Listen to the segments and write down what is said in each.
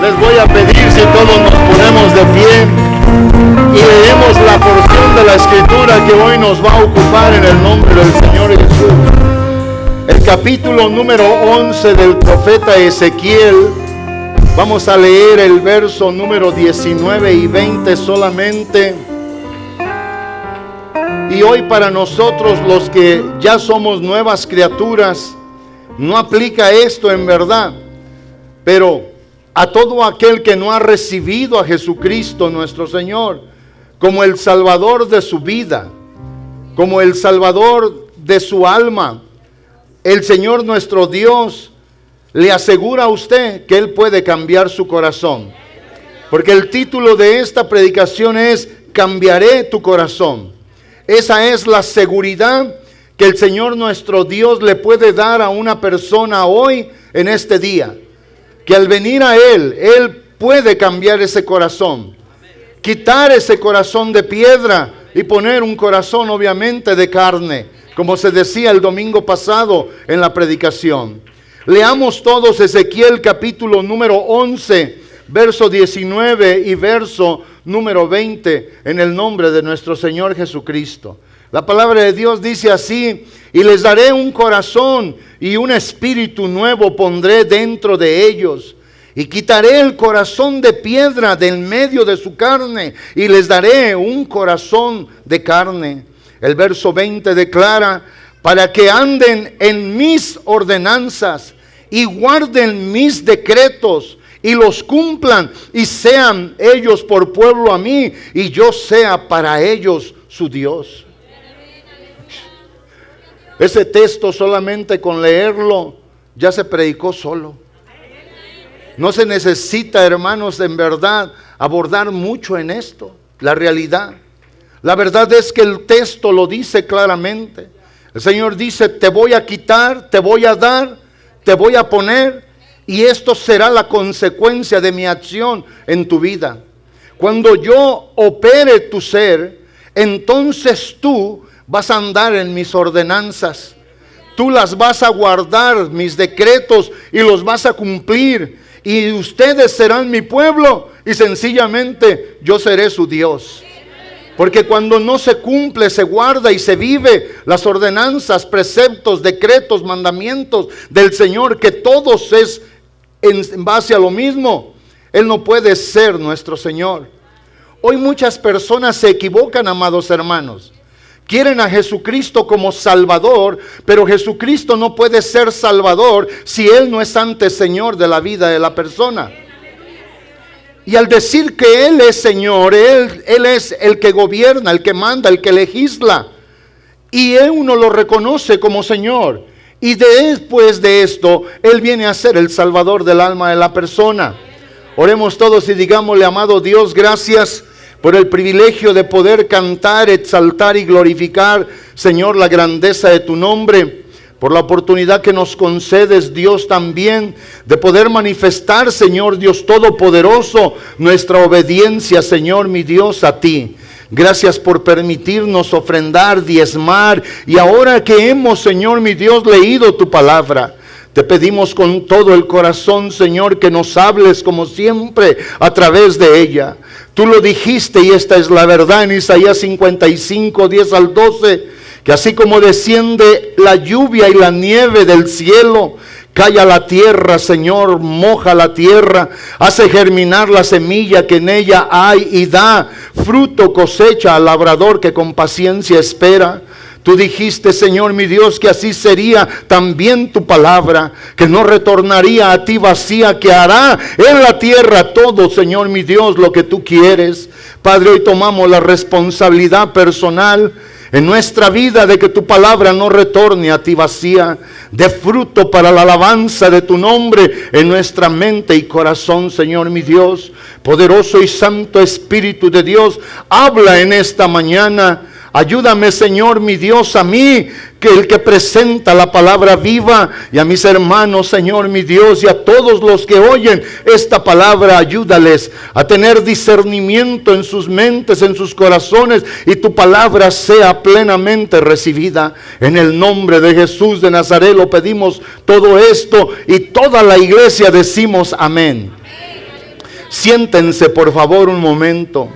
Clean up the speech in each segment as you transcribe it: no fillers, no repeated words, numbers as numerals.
Les voy a pedir si todos nos ponemos de pie y leemos la porción de la escritura que hoy nos va a ocupar en el nombre del Señor Jesús. El capítulo número 11 del profeta Ezequiel. Vamos a leer el verso número 19 y 20 solamente. Y hoy para nosotros los que ya somos nuevas criaturas, no aplica esto en verdad. Pero a todo aquel que no ha recibido a Jesucristo nuestro Señor como el Salvador de su vida, como el Salvador de su alma, el Señor nuestro Dios le asegura a usted que Él puede cambiar su corazón. Porque el título de esta predicación es Cambiaré tu corazón. Esa es la seguridad que el Señor nuestro Dios le puede dar a una persona hoy en este día. Que al venir a Él puede cambiar ese corazón. Quitar ese corazón de piedra y poner un corazón obviamente de carne, como se decía el domingo pasado en la predicación. Leamos todos Ezequiel capítulo número 11, verso 19 y verso número 20 en el nombre de nuestro Señor Jesucristo. La palabra de Dios dice así: y les daré un corazón y un espíritu nuevo pondré dentro de ellos. Y quitaré el corazón de piedra del medio de su carne y les daré un corazón de carne. El verso 20 declara: para que anden en mis ordenanzas y guarden mis decretos y los cumplan y sean ellos por pueblo a mí y yo sea para ellos su Dios. Ese texto solamente con leerlo ya se predicó solo. No se necesita, hermanos, en verdad abordar mucho en esto, la realidad. La verdad es que el texto lo dice claramente. El Señor dice: te voy a quitar, te voy a dar, te voy a poner, y esto será la consecuencia de mi acción en tu vida. Cuando yo opere tu ser, entonces tú vas a andar en mis ordenanzas. Tú las vas a guardar, mis decretos, y los vas a cumplir. Y ustedes serán mi pueblo y sencillamente yo seré su Dios. Porque cuando no se cumple, se guarda y se vive las ordenanzas, preceptos, decretos, mandamientos del Señor, que todos es en base a lo mismo, Él no puede ser nuestro Señor. Hoy muchas personas se equivocan, amados hermanos. Quieren a Jesucristo como Salvador, pero Jesucristo no puede ser Salvador si Él no es antes Señor de la vida de la persona. Y al decir que Él es Señor, Él es el que gobierna, el que manda, el que legisla. Y uno lo reconoce como Señor. Y después de esto, Él viene a ser el Salvador del alma de la persona. Oremos todos y digámosle: amado Dios, gracias por el privilegio de poder cantar, exaltar y glorificar, Señor, la grandeza de tu nombre. Por la oportunidad que nos concedes, Dios, también de poder manifestar, Señor Dios Todopoderoso, nuestra obediencia, Señor mi Dios, a ti. Gracias por permitirnos ofrendar, diezmar, y ahora que hemos, Señor mi Dios, leído tu palabra, te pedimos con todo el corazón, Señor, que nos hables como siempre a través de ella. Tú lo dijiste y esta es la verdad en Isaías 55, 10 al 12, que así como desciende la lluvia y la nieve del cielo, cae a la tierra, Señor, moja la tierra, hace germinar la semilla que en ella hay y da fruto, cosecha al labrador que con paciencia espera. Tú dijiste, Señor mi Dios, que así sería también tu palabra, que no retornaría a ti vacía, que hará en la tierra todo, Señor mi Dios, lo que tú quieres. Padre, hoy tomamos la responsabilidad personal en nuestra vida de que tu palabra no retorne a ti vacía, de fruto para la alabanza de tu nombre en nuestra mente y corazón, Señor mi Dios. Poderoso y santo Espíritu de Dios, habla en esta mañana. Ayúdame, Señor mi Dios, a mí, que el que presenta la palabra viva, y a mis hermanos, Señor mi Dios, y a todos los que oyen esta palabra, ayúdales a tener discernimiento en sus mentes, en sus corazones, y tu palabra sea plenamente recibida. En el nombre de Jesús de Nazaret lo pedimos todo esto, y toda la iglesia decimos amén. Siéntense por favor un momento.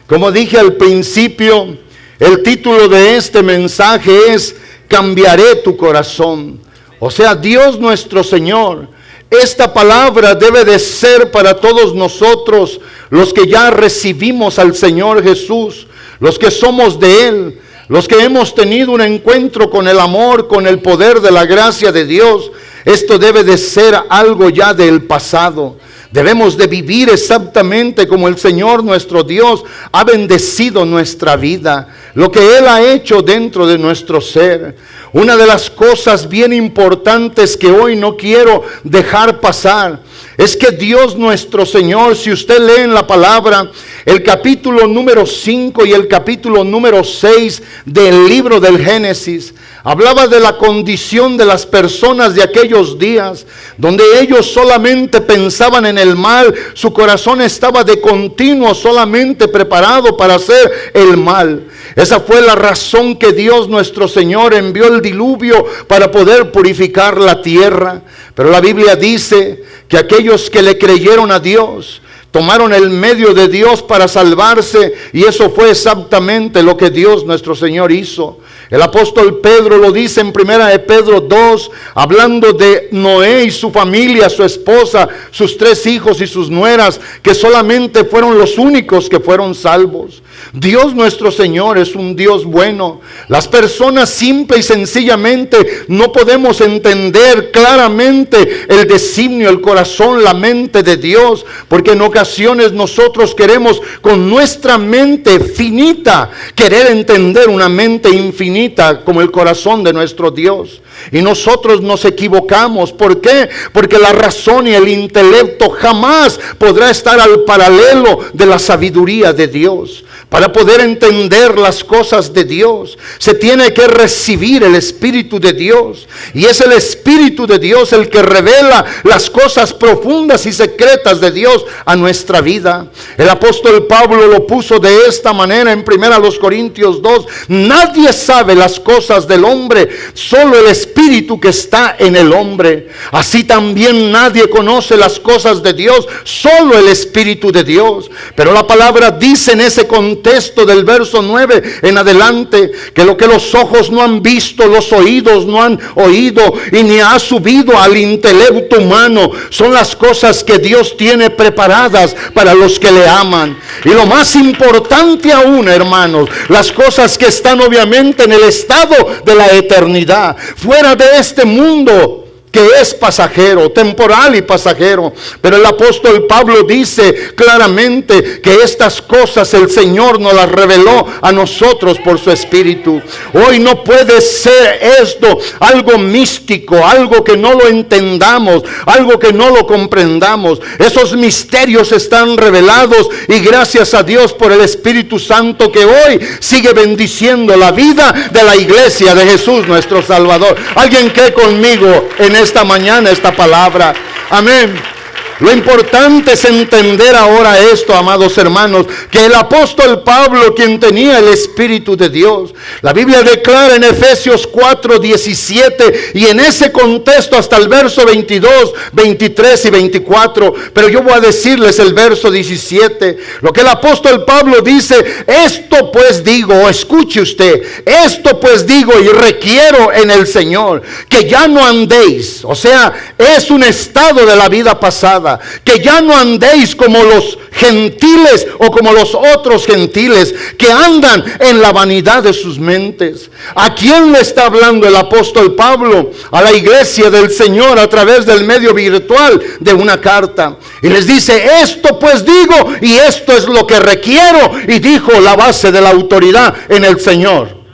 Como dije al principio, el título de este mensaje es Cambiaré tu corazón. O sea, Dios nuestro Señor. Esta palabra debe de ser para todos nosotros, los que ya recibimos al Señor Jesús, los que somos de Él, los que hemos tenido un encuentro con el amor, con el poder de la gracia de Dios. Esto debe de ser algo ya del pasado. Debemos de vivir exactamente como el Señor nuestro Dios ha bendecido nuestra vida, lo que Él ha hecho dentro de nuestro ser. Una de las cosas bien importantes que hoy no quiero dejar pasar es que Dios nuestro Señor, si usted lee en la palabra el capítulo número 5 y el capítulo número 6 del libro del Génesis, hablaba de la condición de las personas de aquellos días, donde ellos solamente pensaban en el mal, su corazón estaba de continuo solamente preparado para hacer el mal. Esa fue la razón que Dios nuestro Señor envió el diluvio para poder purificar la tierra. Pero la Biblia dice que aquellos que le creyeron a Dios, tomaron el medio de Dios para salvarse, y eso fue exactamente lo que Dios nuestro Señor hizo. El apóstol Pedro lo dice en 1 de Pedro 2, hablando de Noé y su familia, su esposa, sus 3 hijos y sus nueras, que solamente fueron los únicos que fueron salvos. Dios nuestro Señor es un Dios bueno. Las personas simple y sencillamente no podemos entender claramente el designio, el corazón, la mente de Dios, porque en ocasiones nosotros queremos con nuestra mente finita querer entender una mente infinita como el corazón de nuestro Dios. Y nosotros nos equivocamos. ¿Por qué? Porque la razón y el intelecto jamás podrá estar al paralelo de la sabiduría de Dios. Para poder entender las cosas de Dios, se tiene que recibir el Espíritu de Dios. Y es el Espíritu de Dios el que revela las cosas profundas y secretas de Dios a nuestra vida. El apóstol Pablo lo puso de esta manera en 1 Corintios 2. Nadie sabe las cosas del hombre, solo el Espíritu que está en el hombre. Así también nadie conoce las cosas de Dios, solo el Espíritu de Dios. Pero la palabra dice en ese contexto del verso 9 en adelante, que lo que los ojos no han visto, los oídos no han oído, y ni ha subido al intelecto humano, son las cosas que Dios tiene preparadas para los que le aman. Y lo más importante aún, hermanos, las cosas que están obviamente en el estado de la eternidad, fuera de este mundo, que es pasajero, temporal y pasajero. Pero el apóstol Pablo dice claramente que estas cosas el Señor nos las reveló a nosotros por su Espíritu. Hoy no puede ser esto algo místico, algo que no lo entendamos, algo que no lo comprendamos. Esos misterios están revelados, y gracias a Dios por el Espíritu Santo que hoy sigue bendiciendo la vida de la iglesia de Jesús nuestro Salvador. ¿Alguien cree conmigo en esta mañana esta palabra? Amén. Lo importante es entender ahora esto, amados hermanos, que el apóstol Pablo, quien tenía el Espíritu de Dios, la Biblia declara en Efesios 4:17, y en ese contexto hasta el verso 22, 23 y 24, pero yo voy a decirles el verso 17, lo que el apóstol Pablo dice: esto pues digo, escuche usted, esto pues digo y requiero en el Señor, que ya no andéis, o sea, es un estado de la vida pasada, que ya no andéis como los gentiles o como los otros gentiles que andan en la vanidad de sus mentes. ¿A quién le está hablando el apóstol Pablo? A la iglesia del Señor a través del medio virtual de una carta. Y les dice: esto pues digo y esto es lo que requiero. Y dijo la base de la autoridad en el Señor.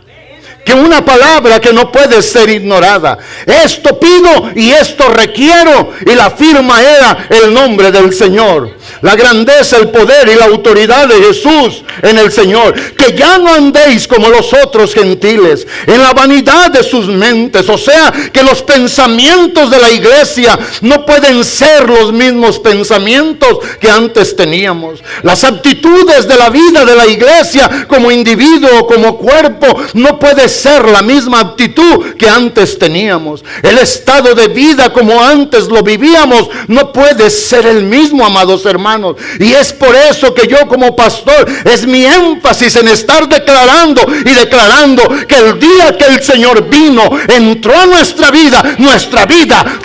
Que una palabra que no puede ser ignorada. Esto pido y esto requiero. Y la firma era el nombre del Señor. La grandeza, el poder y la autoridad de Jesús en el Señor. Que ya no andéis como los otros gentiles, en la vanidad de sus mentes. O sea, que los pensamientos de la iglesia no pueden ser los mismos pensamientos que antes teníamos. Las actitudes de la vida de la iglesia como individuo, como cuerpo, no puede ser la misma actitud que antes teníamos. El estado de vida como antes lo vivíamos no puede ser el mismo, amados hermanos. Y es por eso que yo como pastor, es mi énfasis en estar declarando y declarando que el día que el Señor vino, entró a nuestra vida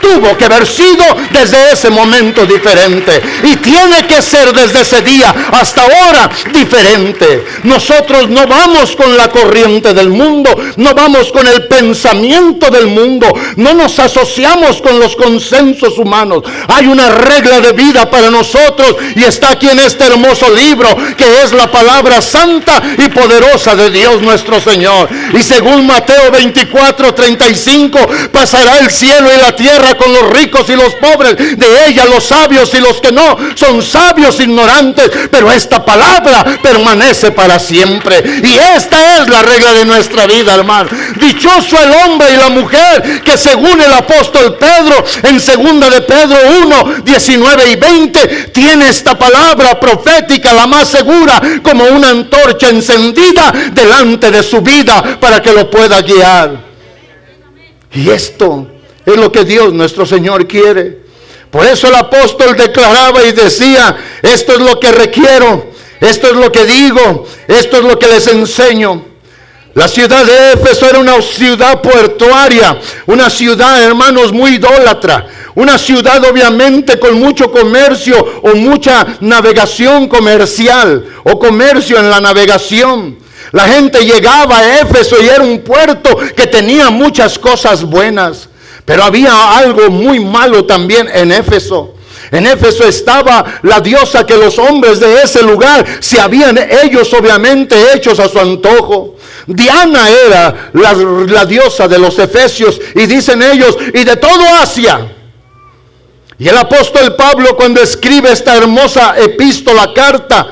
tuvo que haber sido desde ese momento diferente. Y tiene que ser desde ese día hasta ahora diferente. Nosotros no vamos con la corriente del mundo, no vamos con el pensamiento del mundo, no nos asociamos con los consensos humanos. Hay una regla de vida para nosotros y está aquí en este hermoso libro, que es la palabra santa y poderosa de Dios nuestro Señor. Y según Mateo 24:35, pasará el cielo y la tierra con los ricos y los pobres, de ella los sabios y los que no son sabios ignorantes, pero esta palabra permanece para siempre. Y esta es la regla de nuestra vida, hermano. Dichoso el hombre y la mujer que, según el apóstol Pedro en 2 de Pedro 1:19 y 20, tiene esta palabra profética, la más segura, como una antorcha encendida delante de su vida para que lo pueda guiar. Y esto es lo que Dios nuestro Señor quiere. Por eso el apóstol declaraba y decía: esto es lo que requiero, esto es lo que digo, esto es lo que les enseño. La ciudad de Éfeso era una ciudad portuaria, una ciudad, hermanos, muy idólatra, una ciudad obviamente con mucho comercio o mucha navegación comercial o comercio en la navegación. La gente llegaba a Éfeso y era un puerto que tenía muchas cosas buenas, pero había algo muy malo también en Éfeso. En Éfeso estaba la diosa que los hombres de ese lugar se habían ellos obviamente hechos a su antojo. Diana era la diosa de los efesios, y dicen ellos, y de todo Asia. Y el apóstol Pablo, cuando escribe esta hermosa epístola, carta,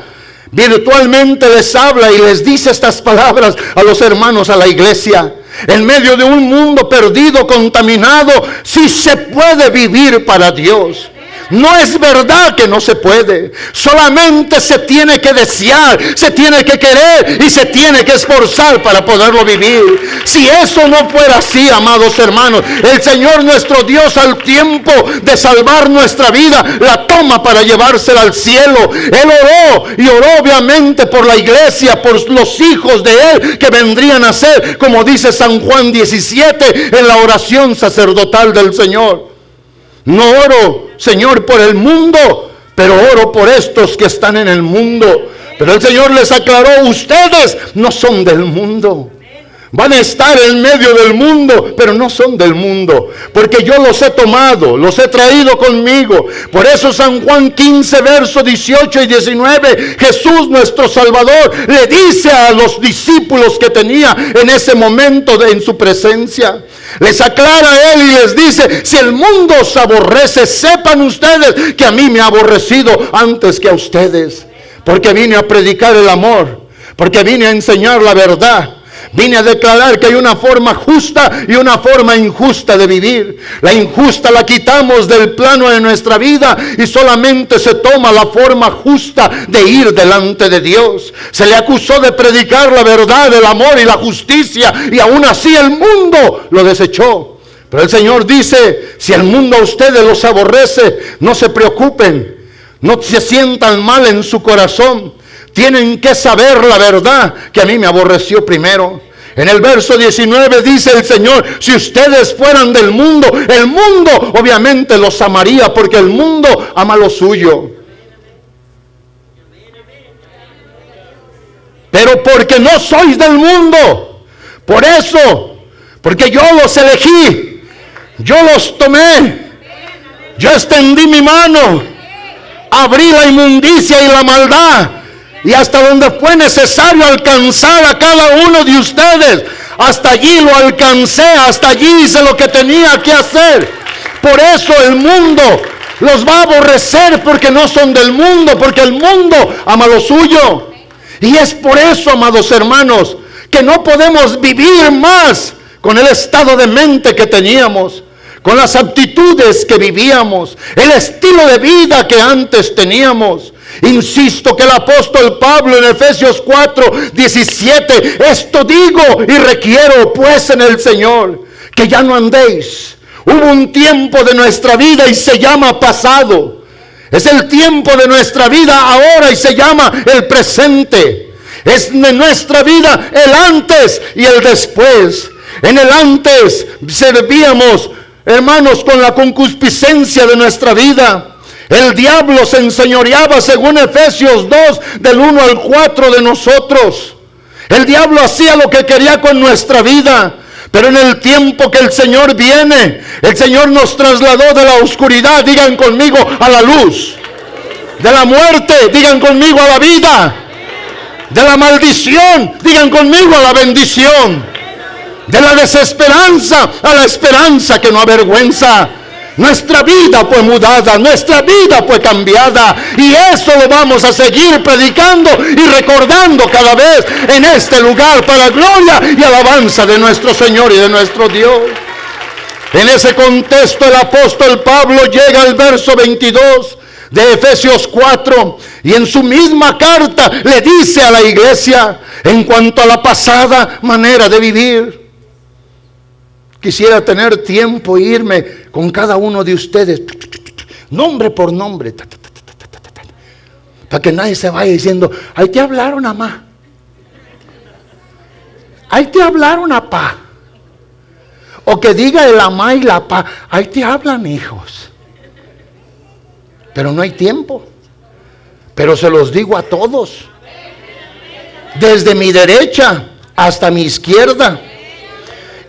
virtualmente les habla y les dice estas palabras a los hermanos, a la iglesia. En medio de un mundo perdido, contaminado, sí se puede vivir para Dios. No es verdad que no se puede. Solamente se tiene que desear, se tiene que querer y se tiene que esforzar para poderlo vivir. Si eso no fuera así, amados hermanos, el Señor nuestro Dios, al tiempo de salvar nuestra vida, la toma para llevársela al cielo. Él oró y oró obviamente por la iglesia, por los hijos de Él que vendrían a ser, como dice San Juan 17 en la oración sacerdotal del Señor. No oro, Señor, por el mundo, pero oro por estos que están en el mundo. Pero el Señor les aclaró: ustedes no son del mundo. Van a estar en medio del mundo, pero no son del mundo, porque yo los he tomado, los he traído conmigo. Por eso San Juan 15, versos 18 y 19, Jesús nuestro Salvador le dice a los discípulos que tenía en ese momento en su presencia, les aclara a Él y les dice: si el mundo os aborrece, sepan ustedes que a mí me ha aborrecido antes que a ustedes, porque vine a predicar el amor, porque vine a enseñar la verdad. Vine a declarar que hay una forma justa y una forma injusta de vivir. La injusta la quitamos del plano de nuestra vida y solamente se toma la forma justa de ir delante de Dios. Se le acusó de predicar la verdad, el amor y la justicia, y aún así el mundo lo desechó. Pero el Señor dice: si el mundo a ustedes los aborrece, no se preocupen, no se sientan mal en su corazón. Tienen que saber la verdad, que a mí me aborreció primero. En el verso 19 dice el Señor: si ustedes fueran del mundo, el mundo obviamente los amaría, porque el mundo ama lo suyo. Pero porque no sois del mundo, por eso, porque yo los elegí, yo los tomé, yo extendí mi mano, abrí la inmundicia y la maldad, y hasta donde fue necesario alcanzar a cada uno de ustedes, hasta allí lo alcancé, hasta allí hice lo que tenía que hacer. Por eso el mundo los va a aborrecer, porque no son del mundo, porque el mundo ama lo suyo. Y es por eso, amados hermanos, que no podemos vivir más con el estado de mente que teníamos, con las actitudes que vivíamos, el estilo de vida que antes teníamos. Insisto que el apóstol Pablo en Efesios 4:17, esto digo y requiero pues en el Señor, que ya no andéis. Hubo un tiempo de nuestra vida y se llama pasado. Es el tiempo de nuestra vida ahora y se llama el presente. Es de nuestra vida el antes y el después. En el antes servíamos, hermanos, con la concupiscencia de nuestra vida. El diablo se enseñoreaba, según Efesios 2, del 1 al 4 de nosotros. El diablo hacía lo que quería con nuestra vida. Pero en el tiempo que el Señor viene, el Señor nos trasladó de la oscuridad, digan conmigo, a la luz. De la muerte, digan conmigo, a la vida. De la maldición, digan conmigo, a la bendición. De la desesperanza a la esperanza que no avergüenza. Nuestra vida fue mudada, nuestra vida fue cambiada, y eso lo vamos a seguir predicando y recordando cada vez en este lugar, para gloria y alabanza de nuestro Señor y de nuestro Dios. En ese contexto el apóstol Pablo llega al verso 22 de Efesios 4, y en su misma carta le dice a la iglesia en cuanto a la pasada manera de vivir. Quisiera tener tiempo e irme con cada uno de ustedes, nombre por nombre, para que nadie se vaya diciendo, ahí te hablaron, amá. Ahí te hablaron, apá. O que diga el amá y la apá, ahí te hablan, hijos. Pero no hay tiempo. Pero se los digo a todos. Desde mi derecha hasta mi izquierda.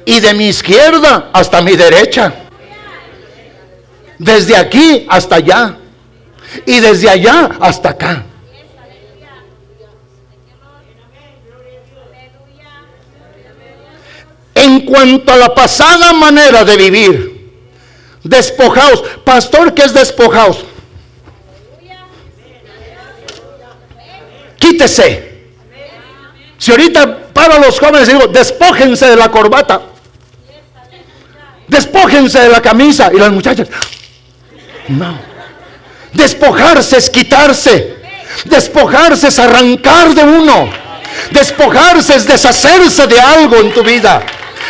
Y de mi izquierda hasta mi derecha. Desde aquí hasta allá. Y desde allá hasta acá. En cuanto a la pasada manera de vivir, despojaos. Pastor, ¿qué es despojaos? Quítese. Si ahorita paro a los jóvenes y digo, despójense de la corbata, despójense de la camisa, y las muchachas, no. Despojarse es quitarse. Despojarse es arrancar de uno. Despojarse es deshacerse de algo en tu vida.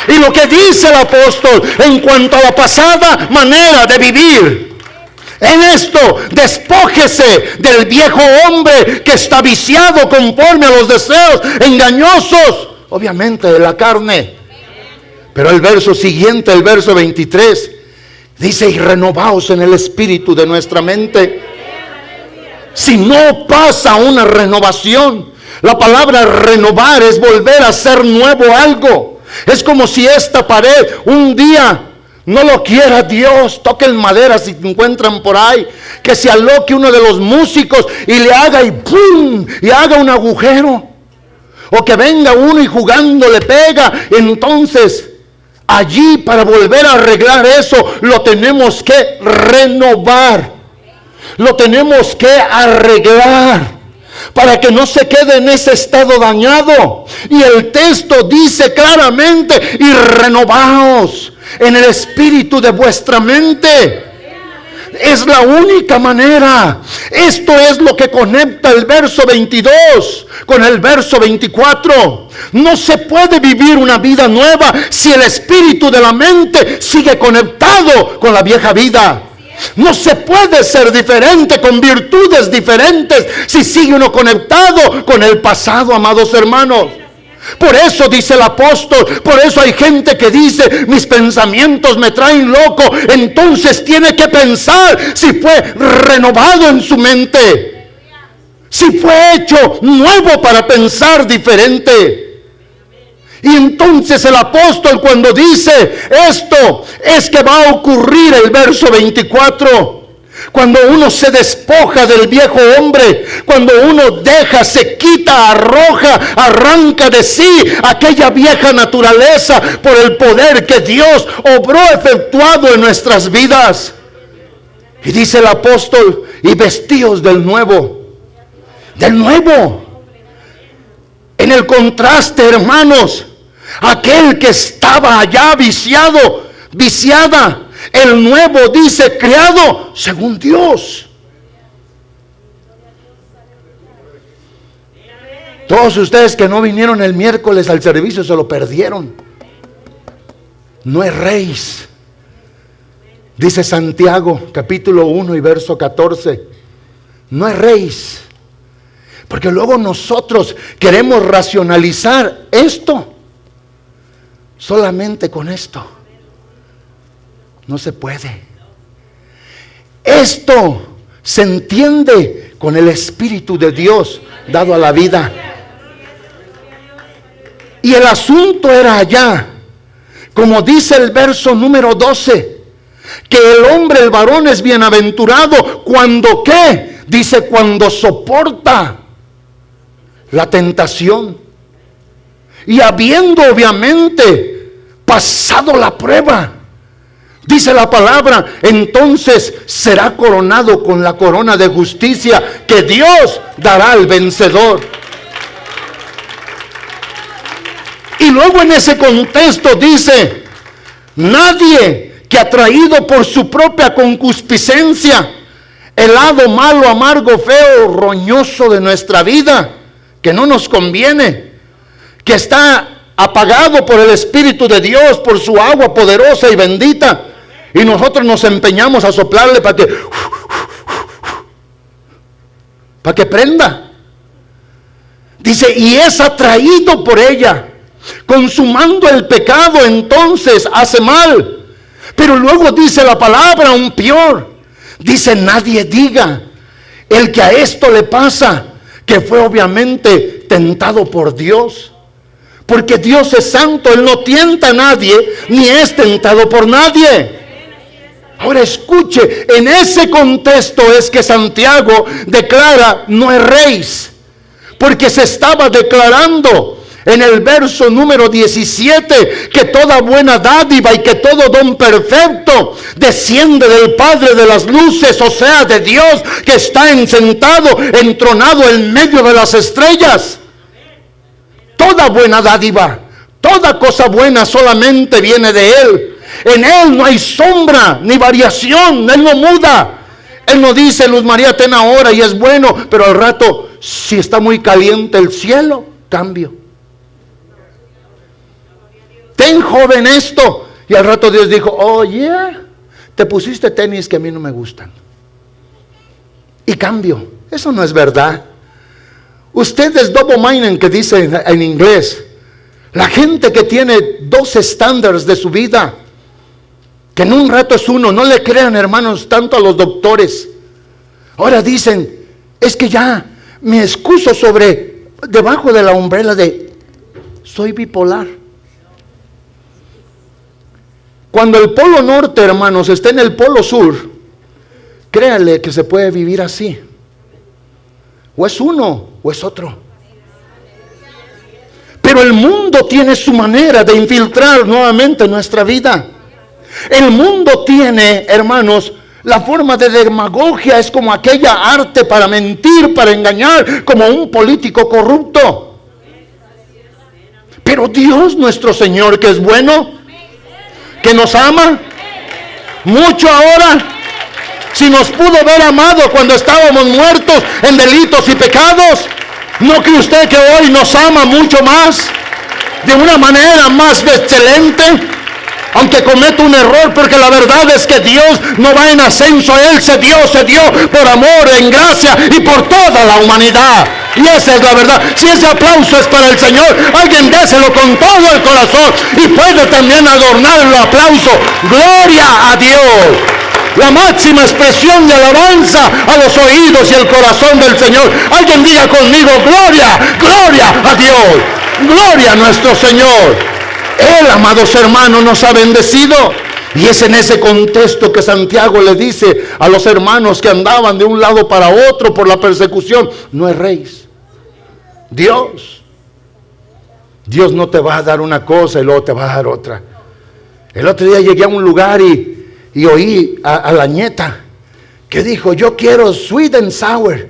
Y lo que dice el apóstol en cuanto a la pasada manera de vivir, en esto, despójese del viejo hombre que está viciado conforme a los deseos engañosos, obviamente de la carne. Pero el verso siguiente, el verso 23, dice, y renovaos en el espíritu de nuestra mente. Si no pasa una renovación, la palabra renovar es volver a hacer nuevo algo. Es como si esta pared un día no lo quiera Dios, toquen madera si te encuentran por ahí, que se aloque uno de los músicos y le haga y ¡pum! Y haga un agujero. O que venga uno y jugando le pega. Entonces, allí para volver a arreglar eso, lo tenemos que renovar. Lo tenemos que arreglar, para que no se quede en ese estado dañado. Y el texto dice claramente, y renovaos en el espíritu de vuestra mente. Es la única manera. Esto es lo que conecta el verso 22 con el verso 24. No se puede vivir una vida nueva si el espíritu de la mente sigue conectado con la vieja vida. No se puede ser diferente con virtudes diferentes si sigue uno conectado con el pasado, amados hermanos. Por eso dice el apóstol, por eso hay gente que dice, mis pensamientos me traen loco. Entonces tiene que pensar si fue renovado en su mente, si fue hecho nuevo para pensar diferente. Y entonces el apóstol, cuando dice esto, es que va a ocurrir el verso 24. Cuando uno se despoja del viejo hombre, cuando uno deja, se quita, arroja, arranca de sí aquella vieja naturaleza por el poder que Dios obró efectuado en nuestras vidas. Y dice el apóstol, y vestíos del nuevo. Del nuevo. En el contraste, hermanos, aquel que estaba allá viciado, viciada, el nuevo dice creado según Dios. Todos ustedes que no vinieron el miércoles al servicio se lo perdieron. No erréis. Dice Santiago, capítulo 1 y verso 14. No erréis. Porque luego nosotros queremos racionalizar esto. Solamente con esto. No se puede. Esto se entiende con el Espíritu de Dios dado a la vida. Y el asunto era allá, como dice el verso número 12, que el hombre, el varón es bienaventurado cuando ¿qué? Dice cuando soporta la tentación. Y habiendo obviamente pasado la prueba, dice la palabra, entonces será coronado con la corona de justicia que Dios dará al vencedor. Y luego en ese contexto dice, nadie que atraído por su propia concupiscencia, el lado malo, amargo, feo, roñoso de nuestra vida, que no nos conviene, que está apagado por el Espíritu de Dios, por su agua poderosa y bendita, y nosotros nos empeñamos a soplarle para que prenda. Dice, y es atraído por ella, consumando el pecado, entonces hace mal. Pero luego dice la palabra aún peor. Dice, nadie diga, el que a esto le pasa, que fue obviamente tentado por Dios. Porque Dios es santo, Él no tienta a nadie, ni es tentado por nadie. Ahora escuche, en ese contexto es que Santiago declara, no erréis. Porque se estaba declarando en el verso número 17 que toda buena dádiva y que todo don perfecto desciende del Padre de las luces, o sea, de Dios que está sentado, entronado en medio de las estrellas. Toda buena dádiva, toda cosa buena solamente viene de Él. En Él no hay sombra ni variación, Él no muda. Él no dice, Luz María, ten ahora y es bueno, pero al rato, si está muy caliente el cielo, cambio. Ten, joven, esto. Y al rato Dios dijo, oye, te pusiste tenis que a mí no me gustan. Y cambio. Eso no es verdad. Usted es double minded, que dice en inglés. La gente que tiene dos estándares de su vida, que en un rato es uno. No le crean, hermanos, tanto a los doctores. Ahora dicen, es que ya me excuso debajo de la umbrella de soy bipolar. Cuando el polo norte, hermanos, está en el polo sur, créanle que se puede vivir así. O es uno o es otro. Pero el mundo tiene su manera de infiltrar nuevamente nuestra vida. El mundo tiene, hermanos, la forma de demagogia, es como aquella arte para mentir, para engañar, como un político corrupto. Pero Dios nuestro Señor, que es bueno, que nos ama mucho ahora, si nos pudo ver amado cuando estábamos muertos en delitos y pecados, ¿no cree usted que hoy nos ama mucho más, de una manera más excelente? Aunque cometa un error, porque la verdad es que Dios no va en ascenso, Él se dio por amor, en gracia y por toda la humanidad. Y esa es la verdad. Si ese aplauso es para el Señor, alguien déselo con todo el corazón y puede también adornar el aplauso. Gloria a Dios. La máxima expresión de alabanza a los oídos y el corazón del Señor. Alguien diga conmigo, gloria, gloria a Dios. Gloria a nuestro Señor. Él, amados hermanos, nos ha bendecido. Y es en ese contexto que Santiago le dice a los hermanos que andaban de un lado para otro por la persecución, no erréis. Dios no te va a dar una cosa y luego te va a dar otra. El otro día llegué a un lugar y oí a la nieta que dijo, yo quiero sweet and sour.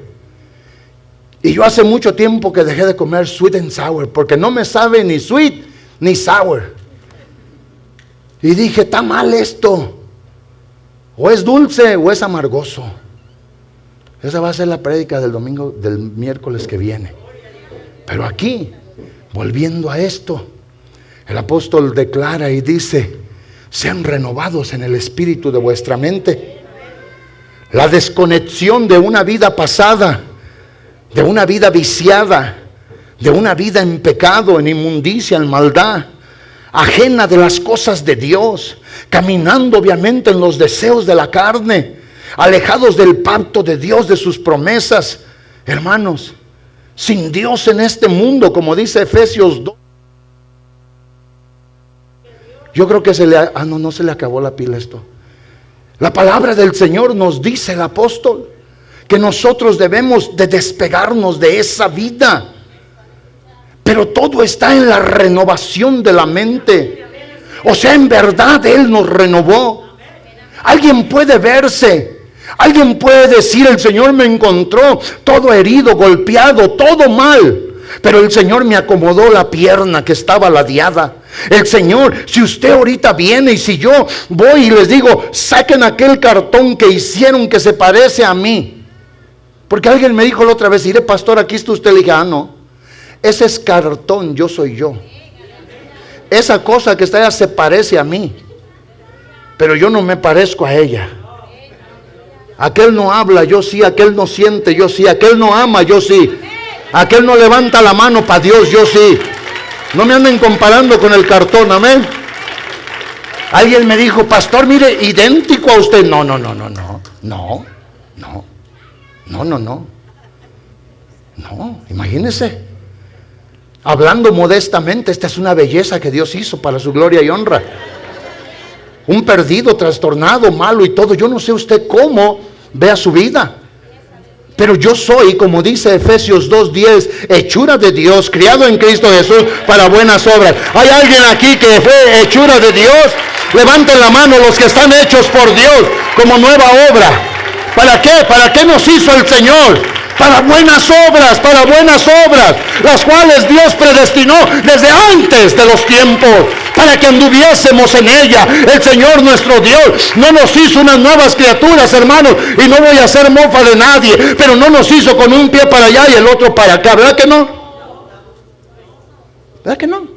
Y yo hace mucho tiempo que dejé de comer sweet and sour, porque no me sabe ni sweet ni sour. Y dije, está mal esto. O es dulce o es amargoso. Esa va a ser la prédica del miércoles que viene. Pero aquí, volviendo a esto, el apóstol declara y dice: sean renovados en el espíritu de vuestra mente. La desconexión de una vida pasada, de una vida viciada, de una vida en pecado, en inmundicia, en maldad, ajena de las cosas de Dios, caminando obviamente en los deseos de la carne, alejados del pacto de Dios, de sus promesas. Hermanos, sin Dios en este mundo, como dice Efesios 2. Yo creo que no se le acabó la pila esto. La palabra del Señor nos dice, el apóstol, que nosotros debemos de despegarnos de esa vida. Pero todo está en la renovación de la mente. O sea, en verdad Él nos renovó. Alguien puede verse, alguien puede decir: el Señor me encontró todo herido, golpeado, todo mal, pero el Señor me acomodó la pierna que estaba ladeada. El Señor, si usted ahorita viene y si yo voy y les digo: saquen aquel cartón que hicieron que se parece a mí. Porque alguien me dijo la otra vez: iré, pastor, aquí está usted. Le dije: no, ese es cartón, yo soy yo. Esa cosa que está allá se parece a mí, pero yo no me parezco a ella. Aquel no habla, yo sí. Aquel no siente, yo sí. Aquel no ama, yo sí. Aquel no levanta la mano para Dios, yo sí. No me anden comparando con el cartón, amén. Alguien me dijo: pastor, mire, idéntico a usted. No, imagínese. Hablando modestamente, esta es una belleza que Dios hizo para su gloria y honra. Un perdido, trastornado, malo y todo. Yo no sé usted cómo vea su vida, pero yo soy, como dice Efesios 2:10, hechura de Dios, criado en Cristo Jesús para buenas obras. ¿Hay alguien aquí que fue hechura de Dios? Levanten la mano los que están hechos por Dios como nueva obra. ¿Para qué? ¿Para qué nos hizo el Señor? Para buenas obras, las cuales Dios predestinó desde antes de los tiempos, para que anduviésemos en ella. El Señor nuestro Dios no nos hizo unas nuevas criaturas, hermanos, y no voy a hacer mofa de nadie, pero no nos hizo con un pie para allá y el otro para acá, ¿verdad que no? ¿Verdad que no?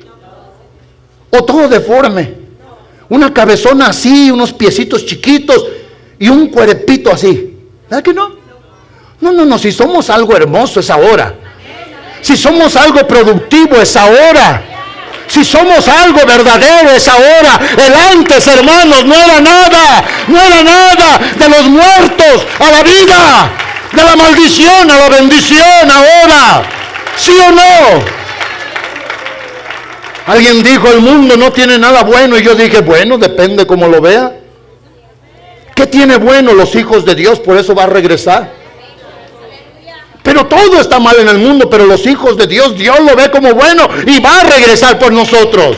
O todo deforme, una cabezona así, unos piecitos chiquitos y un cuerpito así, ¿verdad que no? No, si somos algo hermoso es ahora. Si somos algo productivo es ahora. Si somos algo verdadero es ahora. El antes, hermanos, no era nada de los muertos a la vida, de la maldición a la bendición ahora. ¿Sí o no? Alguien dijo: el mundo no tiene nada bueno, y yo dije: bueno, depende cómo lo vea. ¿Qué tiene bueno los hijos de Dios? Por eso va a regresar. Pero todo está mal en el mundo, pero los hijos de Dios, Dios lo ve como bueno y va a regresar por nosotros.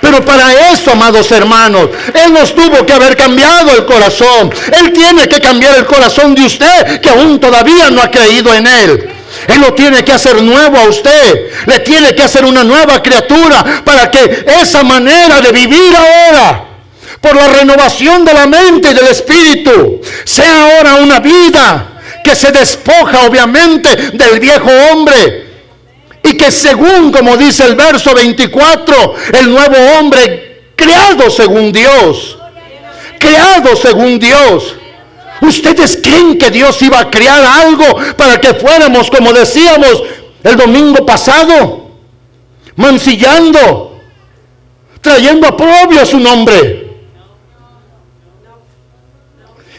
Pero para eso, amados hermanos, Él nos tuvo que haber cambiado el corazón. Él tiene que cambiar el corazón de usted, que aún todavía no ha creído en Él. Él lo tiene que hacer nuevo a usted. Le tiene que hacer una nueva criatura, para que esa manera de vivir ahora, por la renovación de la mente y del espíritu, sea ahora una vida que se despoja obviamente del viejo hombre, y que, según como dice el verso 24, el nuevo hombre creado según Dios. ¿Ustedes creen que Dios iba a crear algo para que fuéramos, como decíamos el domingo pasado, mancillando, trayendo oprobio a su nombre?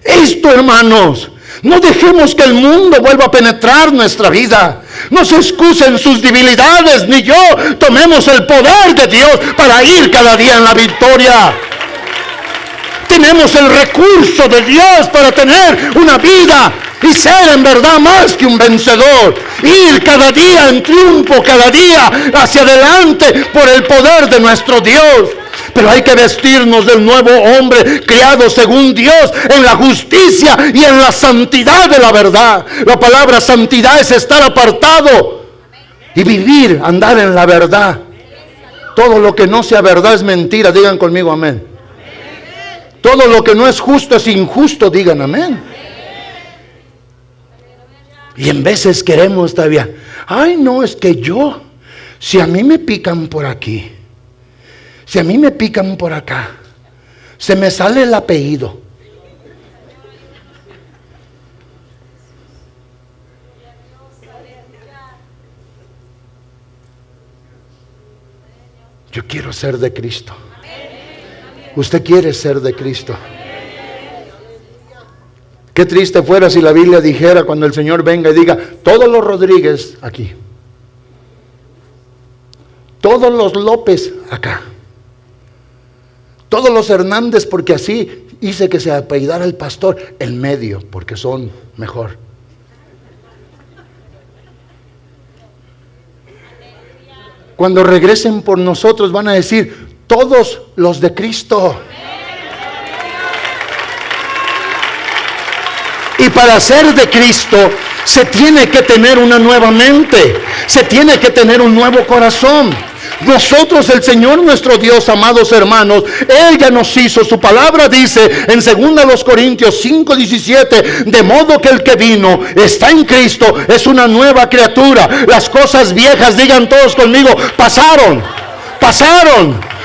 Esto, hermanos, no dejemos que el mundo vuelva a penetrar nuestra vida. No se excusen sus debilidades, ni yo. Tomemos el poder de Dios para ir cada día en la victoria. Tenemos el recurso de Dios para tener una vida y ser en verdad más que un vencedor. Ir cada día en triunfo, cada día hacia adelante por el poder de nuestro Dios. Pero hay que vestirnos del nuevo hombre creado según Dios, en la justicia y en la santidad de la verdad. La palabra santidad es estar apartado y vivir, andar en la verdad. Todo lo que no sea verdad es mentira. Digan conmigo amén. Todo lo que no es justo es injusto. Digan amén. Y en veces queremos todavía: Ay, no, es que si a mí me pican por aquí, si a mí me pican por acá, se me sale el apellido. Yo quiero ser de Cristo. Usted quiere ser de Cristo. Qué triste fuera si la Biblia dijera cuando el Señor venga y diga: todos los Rodríguez aquí, todos los López acá, todos los Hernández, porque así hice que se apellidara el pastor, en medio, porque son mejor. Cuando regresen por nosotros van a decir: todos los de Cristo. Y para ser de Cristo se tiene que tener una nueva mente, se tiene que tener un nuevo corazón. Nosotros, el Señor nuestro Dios, amados hermanos, Él ya nos hizo. Su palabra dice en 2 Corintios 5:17: de modo que el que vino está en Cristo, es una nueva criatura. Las cosas viejas, digan todos conmigo, pasaron.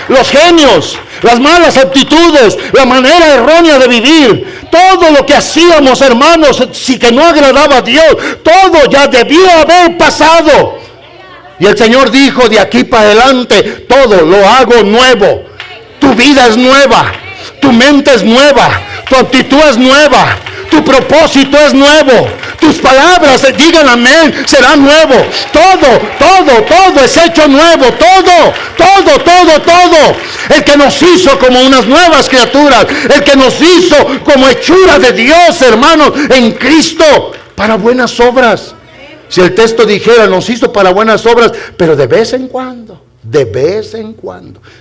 Los genios, las malas actitudes, la manera errónea de vivir, todo lo que hacíamos, hermanos, si que no agradaba a Dios, todo ya debió haber pasado. Y el Señor dijo: de aquí para adelante todo lo hago nuevo. Tu vida es nueva, tu mente es nueva, tu actitud es nueva, tu propósito es nuevo, tus palabras, digan amén, será nuevo. Todo es hecho nuevo, todo. El que nos hizo como unas nuevas criaturas, el que nos hizo como hechura de Dios, hermanos, en Cristo, para buenas obras. Si el texto dijera: nos hizo para buenas obras, pero de vez en cuando.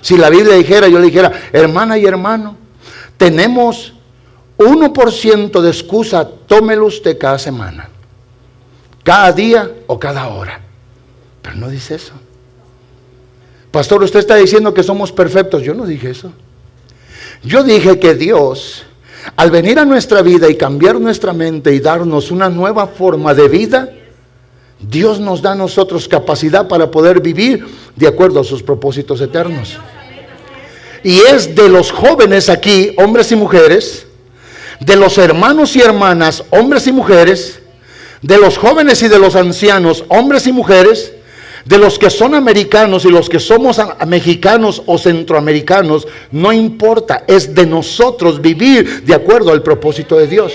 Si la Biblia dijera, yo le dijera: hermana y hermano, tenemos 1% de excusa, tómelo usted cada semana, cada día o cada hora. Pero no dice eso. Pastor, usted está diciendo que somos perfectos. Yo no dije eso. Yo dije que Dios, al venir a nuestra vida y cambiar nuestra mente y darnos una nueva forma de vida, Dios nos da a nosotros capacidad para poder vivir de acuerdo a sus propósitos eternos. Y es de los jóvenes aquí, hombres y mujeres, de los hermanos y hermanas, hombres y mujeres, de los jóvenes y de los ancianos, hombres y mujeres, de los que son americanos y los que somos mexicanos o centroamericanos, no importa, es de nosotros vivir de acuerdo al propósito de Dios.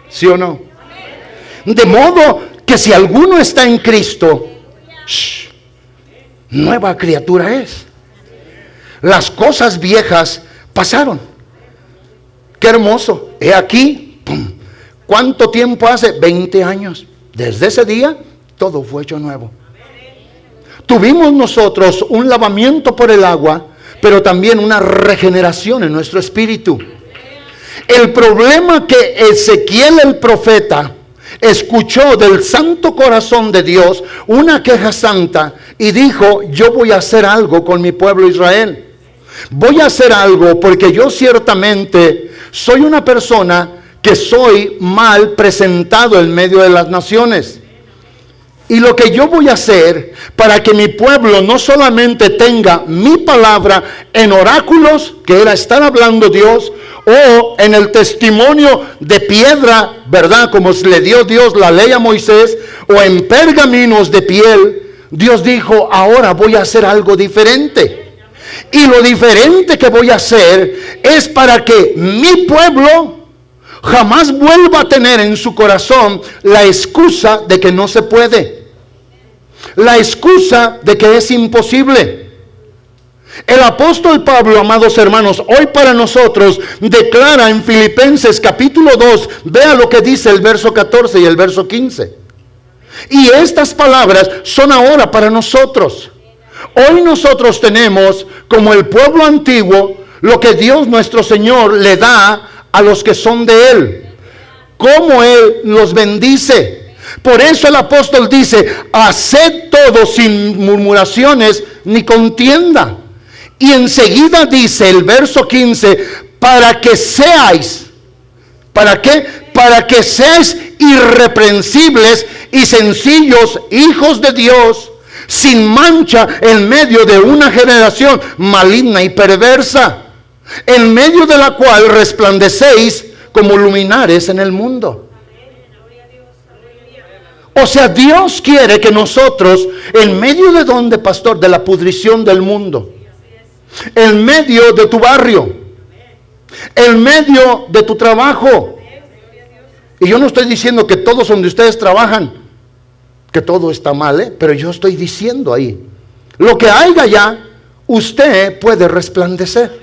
¿Sí o no? De modo que si alguno está en Cristo, nueva criatura es. Las cosas viejas pasaron. Qué hermoso. He aquí, ¡pum! ¿Cuánto tiempo hace? 20 años. Desde ese día, todo fue hecho nuevo. Tuvimos nosotros un lavamiento por el agua, pero también una regeneración en nuestro espíritu. El problema que Ezequiel el profeta escuchó del santo corazón de Dios, una queja santa, y dijo: yo voy a hacer algo con mi pueblo Israel. Voy a hacer algo porque yo ciertamente soy una persona que soy mal presentado en medio de las naciones. Y lo que yo voy a hacer para que mi pueblo no solamente tenga mi palabra en oráculos, que era estar hablando Dios, o en el testimonio de piedra, ¿verdad? Como le dio Dios la ley a Moisés, o en pergaminos de piel. Dios dijo: ahora voy a hacer algo diferente. Y lo diferente que voy a hacer es para que mi pueblo jamás vuelva a tener en su corazón la excusa de que no se puede, la excusa de que es imposible. El apóstol Pablo, amados hermanos, hoy para nosotros declara en Filipenses capítulo 2, vea lo que dice el verso 14 y el verso 15. Y estas palabras son ahora para nosotros. Hoy nosotros tenemos, como el pueblo antiguo, lo que Dios nuestro Señor le da a los que son de Él, cómo Él los bendice. Por eso el apóstol dice: haced todo sin murmuraciones ni contienda. Y enseguida dice el verso 15: para que seáis, ¿para qué? Para que seáis irreprensibles y sencillos hijos de Dios, sin mancha en medio de una generación maligna y perversa, en medio de la cual resplandecéis como luminares en el mundo. O sea, Dios quiere que nosotros, en medio de donde, pastor, de la pudrición del mundo, en medio de tu barrio, en medio de tu trabajo, y yo no estoy diciendo que todos donde ustedes trabajan, que todo está mal, pero yo estoy diciendo ahí, lo que haya allá, usted puede resplandecer.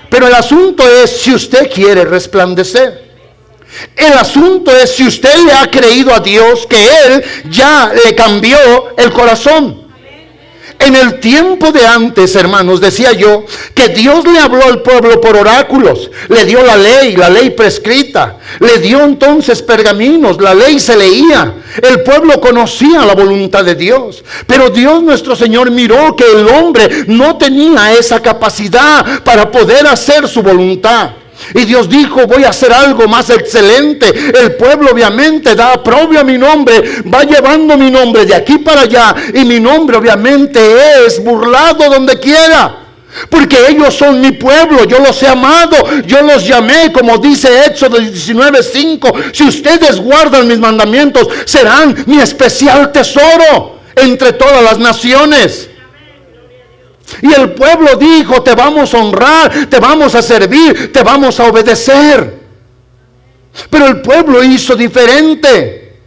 Pero el asunto es si usted quiere resplandecer. El asunto es si usted le ha creído a Dios que Él ya le cambió el corazón. En el tiempo de antes, hermanos, decía yo que Dios le habló al pueblo por oráculos, le dio la ley prescrita, le dio entonces pergaminos, la ley se leía, el pueblo conocía la voluntad de Dios, pero Dios nuestro Señor miró que el hombre no tenía esa capacidad para poder hacer su voluntad. Y Dios dijo, voy a hacer algo más excelente. El pueblo obviamente da aprobio a mi nombre, va llevando mi nombre de aquí para allá, y mi nombre obviamente es burlado donde quiera, porque ellos son mi pueblo, yo los he amado, yo los llamé, como dice Éxodo 19:5, si ustedes guardan mis mandamientos, serán mi especial tesoro entre todas las naciones. Y el pueblo dijo, te vamos a honrar, te vamos a servir, te vamos a obedecer. Pero el pueblo hizo diferente.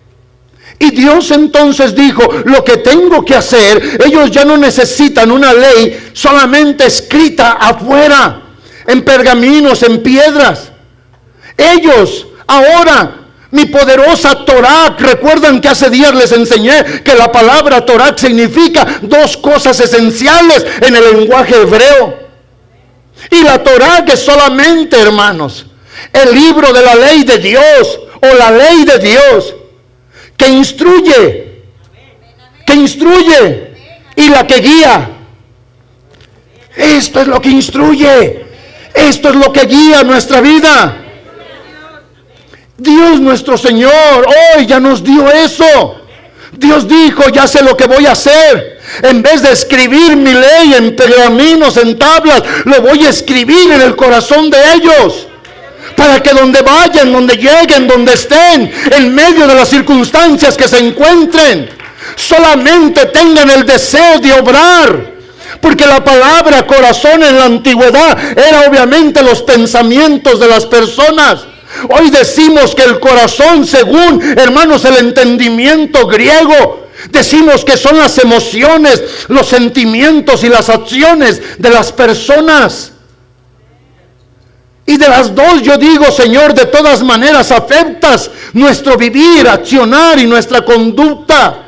Y Dios entonces dijo, lo que tengo que hacer, ellos ya no necesitan una ley solamente escrita afuera, en pergaminos, en piedras. Ellos ahora, mi poderosa Torah, recuerdan que hace días les enseñé que la palabra Torah significa dos cosas esenciales en el lenguaje hebreo. Y la Torah, que solamente, hermanos, el libro de la ley de Dios o la ley de Dios, que instruye y la que guía. Esto es lo que instruye, esto es lo que guía nuestra vida. Dios nuestro Señor hoy ya nos dio eso. Dios dijo, ya sé lo que voy a hacer. En vez de escribir mi ley en pergaminos, en tablas, lo voy a escribir en el corazón de ellos, para que donde vayan, donde lleguen, donde estén, en medio de las circunstancias que se encuentren, solamente tengan el deseo de obrar. Porque la palabra corazón en la antigüedad era obviamente los pensamientos de las personas. Hoy decimos que el corazón, según, hermanos, el entendimiento griego, decimos que son las emociones, los sentimientos y las acciones de las personas. Y de las dos yo digo, Señor, de todas maneras afectas nuestro vivir, accionar y nuestra conducta.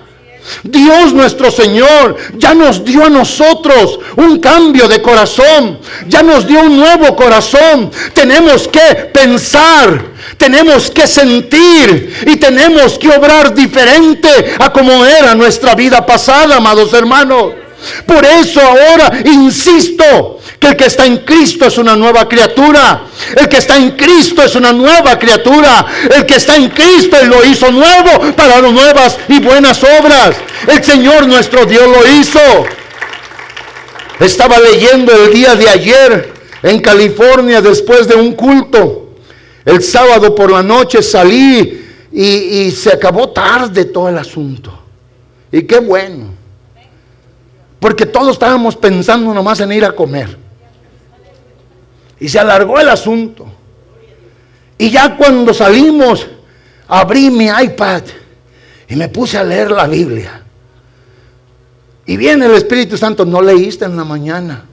Dios nuestro Señor ya nos dio a nosotros un cambio de corazón, ya nos dio un nuevo corazón. Tenemos que pensar, tenemos que sentir y tenemos que obrar diferente a como era nuestra vida pasada, amados hermanos. Por eso ahora insisto que el que está en Cristo es una nueva criatura. El que está en Cristo es una nueva criatura. El que está en Cristo, Él lo hizo nuevo para las nuevas y buenas obras. El Señor nuestro Dios lo hizo. Estaba leyendo el día de ayer en California después de un culto. El sábado por la noche salí y se acabó tarde todo el asunto. Y qué bueno. Porque todos estábamos pensando nomás en ir a comer. Y se alargó el asunto. Y ya cuando salimos, abrí mi iPad y me puse a leer la Biblia. Y viene el Espíritu Santo, ¿no leíste en la mañana?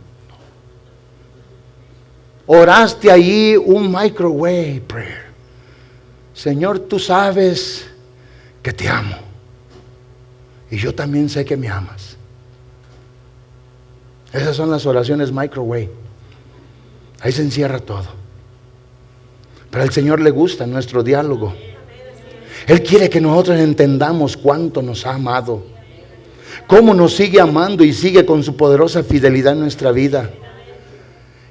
Oraste allí un microwave prayer. Señor, tú sabes que te amo. Y yo también sé que me amas. Esas son las oraciones microwave. Ahí se encierra todo. Pero al Señor le gusta nuestro diálogo. Él quiere que nosotros entendamos cuánto nos ha amado, cómo nos sigue amando y sigue con su poderosa fidelidad en nuestra vida.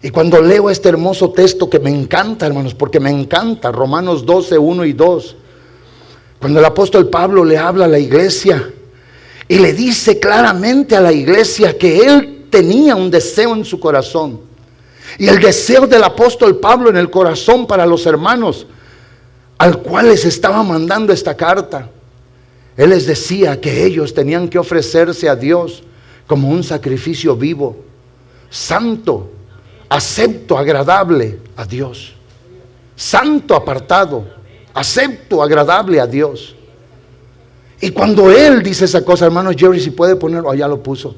Y cuando leo este hermoso texto que me encanta, hermanos, porque me encanta, Romanos 12, 1 y 2, Cuando el apóstol Pablo le habla a la iglesia y le dice claramente a la iglesia que él tenía un deseo en su corazón. Y el deseo del apóstol Pablo en el corazón para los hermanos al cual les estaba mandando esta carta, él les decía que ellos tenían que ofrecerse a Dios como un sacrificio vivo, santo, acepto, agradable a Dios. Santo, apartado, acepto, agradable a Dios. Y cuando él dice esa cosa, hermano Jerry, si puede ponerlo, allá lo puso.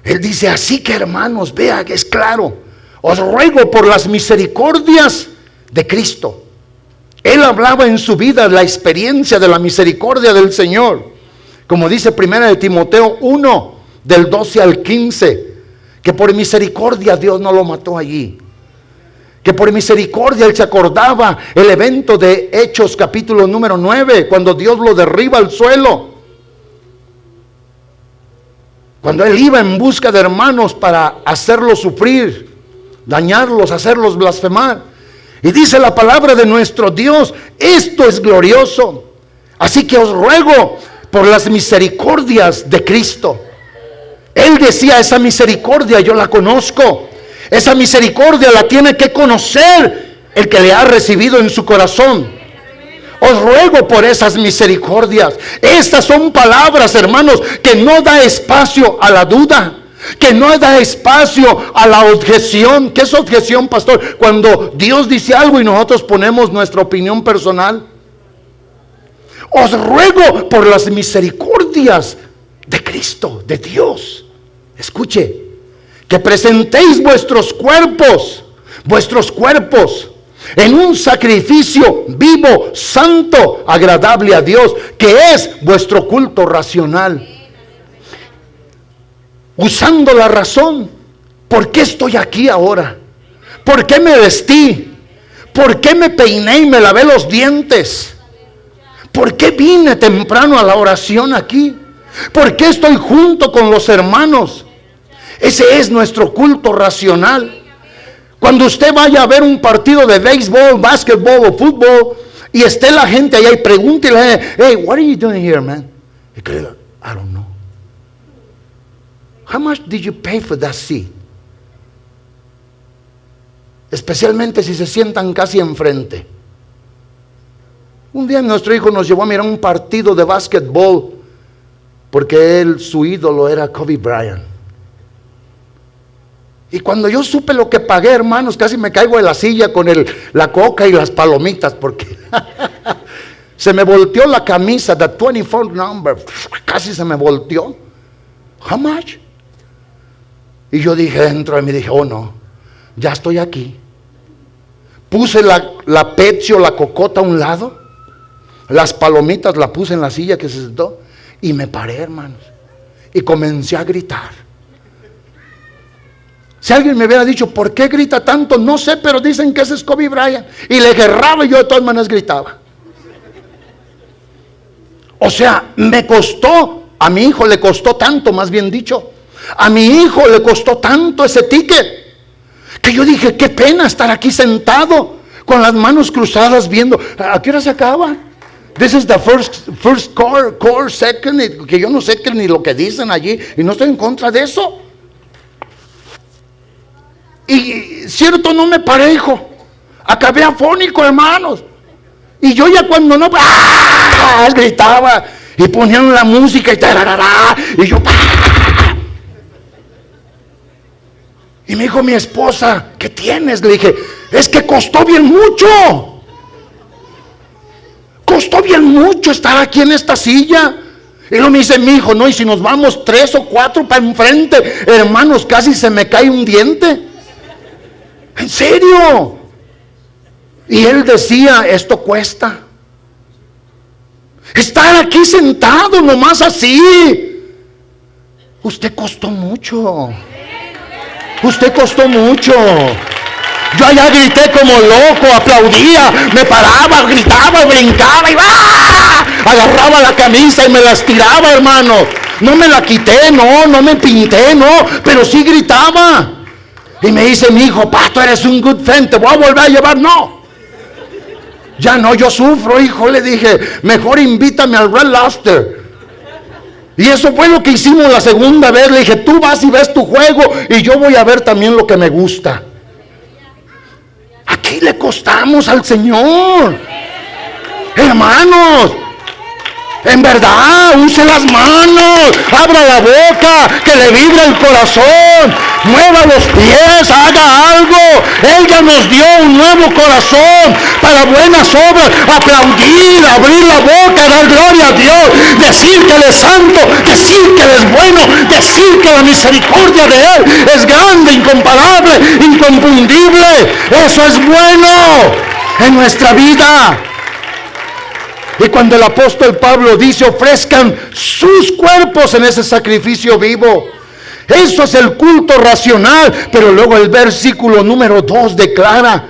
Él dice, así que hermanos, vea que es claro, os ruego por las misericordias de Cristo. Él hablaba en su vida la experiencia de la misericordia del Señor. Como dice 1 Timoteo 1, del 12 al 15, que por misericordia Dios no lo mató allí. Que por misericordia él se acordaba el evento de Hechos capítulo número 9, cuando Dios lo derriba al suelo. Cuando él iba en busca de hermanos para hacerlos sufrir, dañarlos, hacerlos blasfemar. Y dice la palabra de nuestro Dios, esto es glorioso. Así que os ruego por las misericordias de Cristo. Él decía, esa misericordia yo la conozco. Esa misericordia la tiene que conocer el que le ha recibido en su corazón. Os ruego por esas misericordias. Estas son palabras, hermanos, que no da espacio a la duda, que no da espacio a la objeción. ¿Qué es objeción, pastor? Cuando Dios dice algo y nosotros ponemos nuestra opinión personal. Os ruego por las misericordias de Cristo, de Dios. Escuche, que presentéis vuestros cuerpos en un sacrificio vivo, santo, agradable a Dios, que es vuestro culto racional. Usando la razón. ¿Por qué estoy aquí ahora? ¿Por qué me vestí? ¿Por qué me peiné y me lavé los dientes? ¿Por qué vine temprano a la oración aquí? ¿Por qué estoy junto con los hermanos? Ese es nuestro culto racional. Cuando usted vaya a ver un partido de béisbol, básquetbol o fútbol y esté la gente allá y pregúntele, hey, what are you doing here, man? Y que diga, I don't know. How much did you pay for that seat? Especialmente si se sientan casi enfrente. Un día nuestro hijo nos llevó a mirar un partido de básquetbol porque su ídolo era Kobe Bryant. Y cuando yo supe lo que pagué, hermanos, casi me caigo de la silla con la coca y las palomitas, porque se me volteó la camisa, the 24 number, casi se me volteó. How much? Y yo dije dentro de mí, dije, oh no, ya estoy aquí. Puse la Pepsi o la cocota a un lado, las palomitas la puse en la silla que se sentó y me paré, hermanos, y comencé a gritar. Si alguien me hubiera dicho, ¿por qué grita tanto? No sé, pero dicen que ese es Kobe Bryant. Y le guerraba y yo de todas maneras gritaba. O sea, me costó, a mi hijo le costó tanto, más bien dicho. A mi hijo le costó tanto ese ticket, que yo dije, qué pena estar aquí sentado, con las manos cruzadas viendo, ¿a qué hora se acaba? This is the first core, second, que yo no sé ni lo que dicen allí, y no estoy en contra de eso. Y cierto, no me parejo. Acabé afónico, hermanos. Y yo ya cuando no, gritaba. Y ponían la música y tararara. Y yo, y me dijo mi esposa, ¿qué tienes? Le dije, es que costó bien mucho. Costó bien mucho estar aquí en esta silla. Y luego me dice mi hijo, no, y si nos vamos 3 o 4 para enfrente, hermanos, casi se me cae un diente. ¿En serio? Y él decía, esto cuesta. Estar aquí sentado nomás así. Usted costó mucho. Usted costó mucho. Yo allá grité como loco, aplaudía, me paraba, gritaba, brincaba y agarraba la camisa y me la estiraba, hermano. No me la quité, no me pinté, no, pero sí gritaba. Y me dice mi hijo, pastor, eres un good friend, te voy a volver a llevar. No. Ya no, yo sufro, hijo, le dije, mejor invítame al Red Lobster. Y eso fue lo que hicimos la segunda vez. Le dije, tú vas y ves tu juego y yo voy a ver también lo que me gusta. Aquí le costamos al Señor, hermanos. En verdad, use las manos, abra la boca, que le vibre el corazón, mueva los pies, haga algo. Él ya nos dio un nuevo corazón para buenas obras. Aplaudir, abrir la boca, dar gloria a Dios, decir que Él es santo, decir que Él es bueno, decir que la misericordia de Él es grande, incomparable, inconfundible. Eso es bueno en nuestra vida. Y cuando el apóstol Pablo dice, ofrezcan sus cuerpos en ese sacrificio vivo, eso es el culto racional. Pero luego el versículo número 2 declara,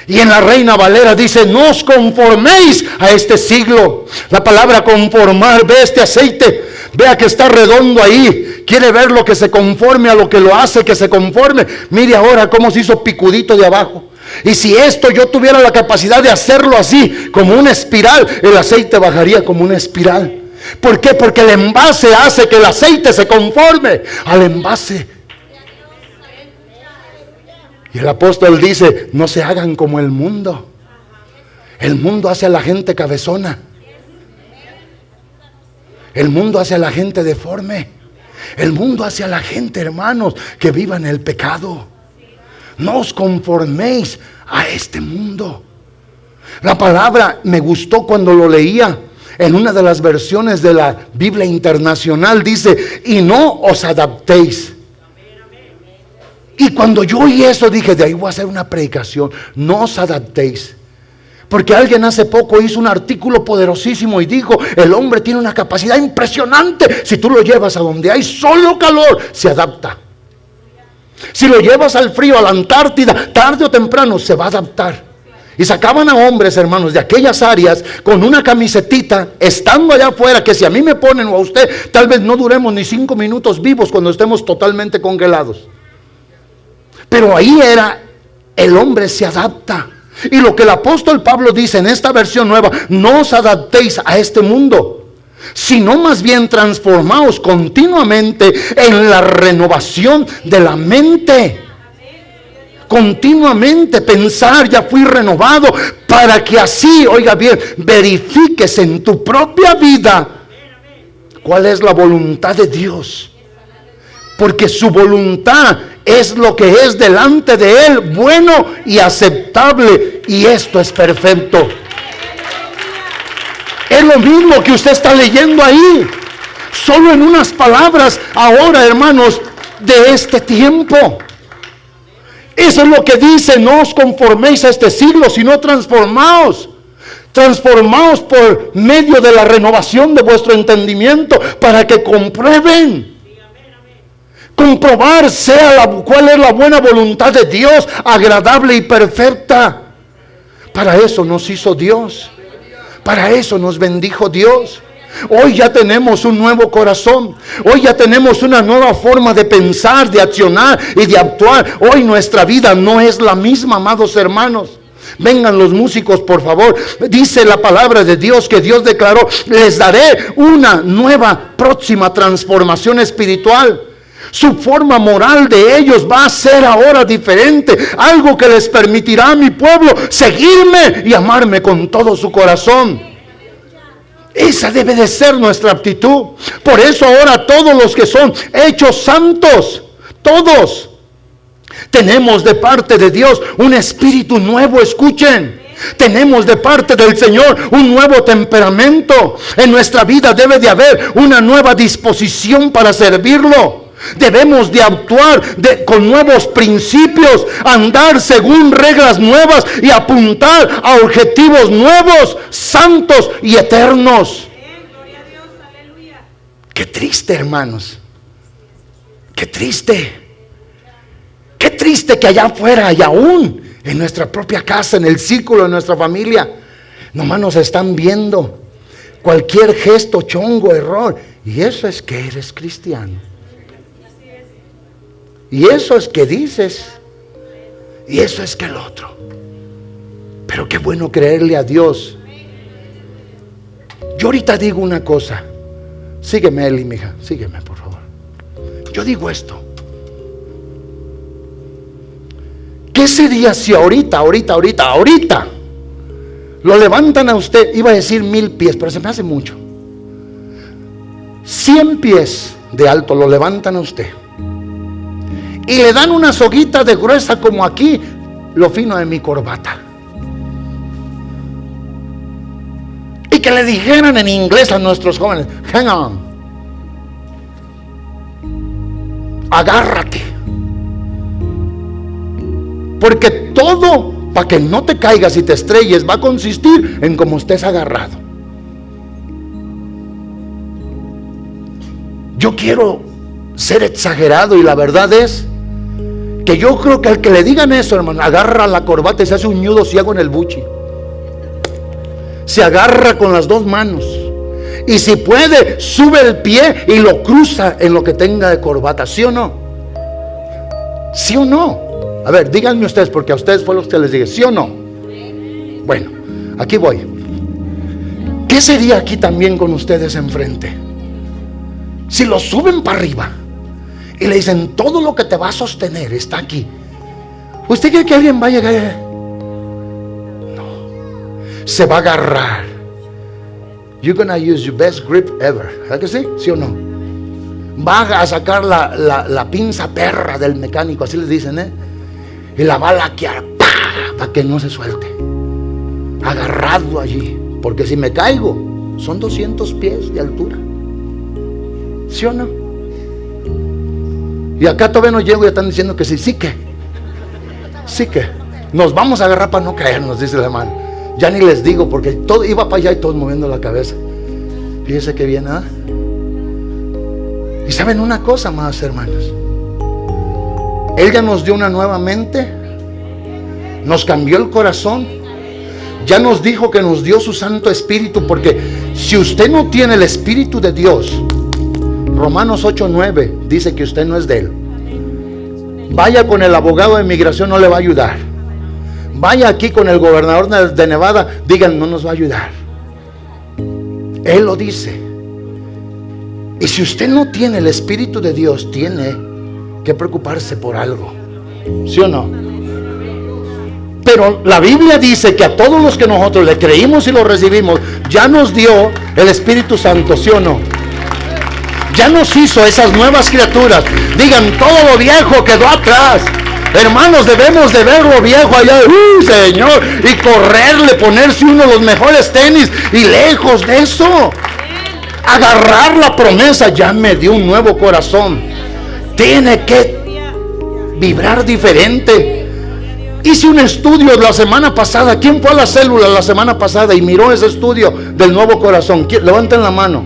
y en la Reina Valera dice, no os conforméis a este siglo. La palabra conformar, ve este aceite, vea que está redondo ahí. Quiere ver lo que se conforme a lo que lo hace que se conforme. Mire ahora cómo se hizo picudito de abajo. Y si esto yo tuviera la capacidad de hacerlo así, como una espiral, el aceite bajaría como una espiral. ¿Por qué? Porque el envase hace que el aceite se conforme al envase. Y el apóstol dice, no se hagan como el mundo. El mundo hace a la gente cabezona. El mundo hace a la gente deforme. El mundo hace a la gente, hermanos, que viva en el pecado. No os conforméis a este mundo. La palabra me gustó cuando lo leía. En una de las versiones de la Biblia Internacional dice, y no os adaptéis. Y cuando yo oí eso dije, de ahí voy a hacer una predicación. No os adaptéis. Porque alguien hace poco hizo un artículo poderosísimo y dijo, el hombre tiene una capacidad impresionante. Si tú lo llevas a donde hay solo calor, se adapta. Si lo llevas al frío, a la Antártida, tarde o temprano se va a adaptar. Y sacaban a hombres, hermanos, de aquellas áreas con una camisetita, estando allá afuera, que si a mí me ponen o a usted, tal vez no duremos ni 5 minutos vivos cuando estemos totalmente congelados. Pero ahí era, el hombre se adapta. Y lo que el apóstol Pablo dice en esta versión nueva, no os adaptéis a este mundo, sino más bien transformaos continuamente en la renovación de la mente. Continuamente pensar, ya fui renovado, para que así, oiga bien, verifiques en tu propia vida cuál es la voluntad de Dios. Porque su voluntad es lo que es delante de Él, bueno y aceptable, y esto es perfecto. Es lo mismo que usted está leyendo ahí, solo en unas palabras ahora, hermanos, de este tiempo. Eso es lo que dice, no os conforméis a este siglo, sino transformaos. Transformaos por medio de la renovación de vuestro entendimiento, para que comprueben. Comprobar cuál es la buena voluntad de Dios, agradable y perfecta. Para eso nos hizo Dios. Para eso nos bendijo Dios. Hoy ya tenemos un nuevo corazón. Hoy ya tenemos una nueva forma de pensar, de accionar y de actuar. Hoy nuestra vida no es la misma, amados hermanos. Vengan los músicos, por favor. Dice la palabra de Dios que Dios declaró, les daré una nueva próxima transformación espiritual. Su forma moral de ellos va a ser ahora diferente. Algo que les permitirá a mi pueblo seguirme y amarme con todo su corazón. Esa debe de ser nuestra actitud. Por eso ahora todos los que son hechos santos, todos, tenemos de parte de Dios un espíritu nuevo, escuchen. Tenemos de parte del Señor un nuevo temperamento. En nuestra vida debe de haber una nueva disposición para servirlo. Debemos de actuar con nuevos principios, andar según reglas nuevas y apuntar a objetivos nuevos, santos y eternos. Qué triste, hermanos. Qué triste. Qué triste que allá afuera y aún en nuestra propia casa, en el círculo de nuestra familia, nomás nos están viendo cualquier gesto, chongo, error. Y eso es que eres cristiano. Y eso es que dices. Y eso es que el otro. Pero qué bueno creerle a Dios. Yo ahorita digo una cosa. Sígueme, Eli, mija, sígueme, por favor. Yo digo esto. ¿Qué sería si ahorita lo levantan a usted? Iba a decir 1000 pies, pero se me hace mucho. 100 pies de alto lo levantan a usted y le dan una soguita de gruesa como aquí, lo fino de mi corbata, y que le dijeran en inglés a nuestros jóvenes: hang on, agárrate, porque todo, para que no te caigas y te estrelles, va a consistir en cómo estés agarrado. Yo quiero ser exagerado, y la verdad es que yo creo que al que le digan eso, hermano, agarra la corbata y se hace un nudo ciego en el buchi. Se agarra con las 2 manos, y si puede, sube el pie y lo cruza en lo que tenga de corbata. ¿Sí o no? ¿Sí o no? A ver, díganme ustedes, porque a ustedes fue lo que les dije. ¿Sí o no? Bueno, aquí voy. ¿Qué sería aquí también con ustedes enfrente? Si lo suben para arriba y le dicen: todo lo que te va a sostener está aquí. ¿Usted cree que alguien va a llegar? No. Se va a agarrar. You're gonna use your best grip ever. ¿Verdad que sí? ¿Sí o no? Va a sacar la pinza perra del mecánico, así les dicen, y la va a laquear para que no se suelte. Agarrado allí. Porque si me caigo, son 200 pies de altura. ¿Sí o no? Y acá todavía no llego y ya están diciendo que sí. Sí que nos vamos a agarrar para no caernos, dice el hermano. Ya ni les digo, porque todo iba para allá y todos moviendo la cabeza. Fíjese que bien, ¿ah? Y saben una cosa más, hermanos, Él ya nos dio una nueva mente, nos cambió el corazón, ya nos dijo que nos dio su Santo Espíritu. Porque si usted no tiene el Espíritu de Dios, Romanos 8:9 dice que usted no es de Él. Vaya con el abogado de inmigración, no le va a ayudar. Vaya aquí con el gobernador de Nevada, digan: no nos va a ayudar. Él lo dice. Y si usted no tiene el Espíritu de Dios, tiene que preocuparse por algo. ¿Sí o no? Pero la Biblia dice que a todos los que nosotros le creímos y lo recibimos, ya nos dio el Espíritu Santo. ¿Sí o no? Ya nos hizo esas nuevas criaturas. Digan: todo lo viejo quedó atrás. Hermanos, debemos de ver lo viejo allá, Señor, y correrle, ponerse uno de los mejores tenis, y lejos de eso, agarrar la promesa. Ya me dio un nuevo corazón. Tiene que vibrar diferente. Hice un estudio la semana pasada. ¿Quién fue a la célula la semana pasada y miró ese estudio del nuevo corazón? Levanten la mano.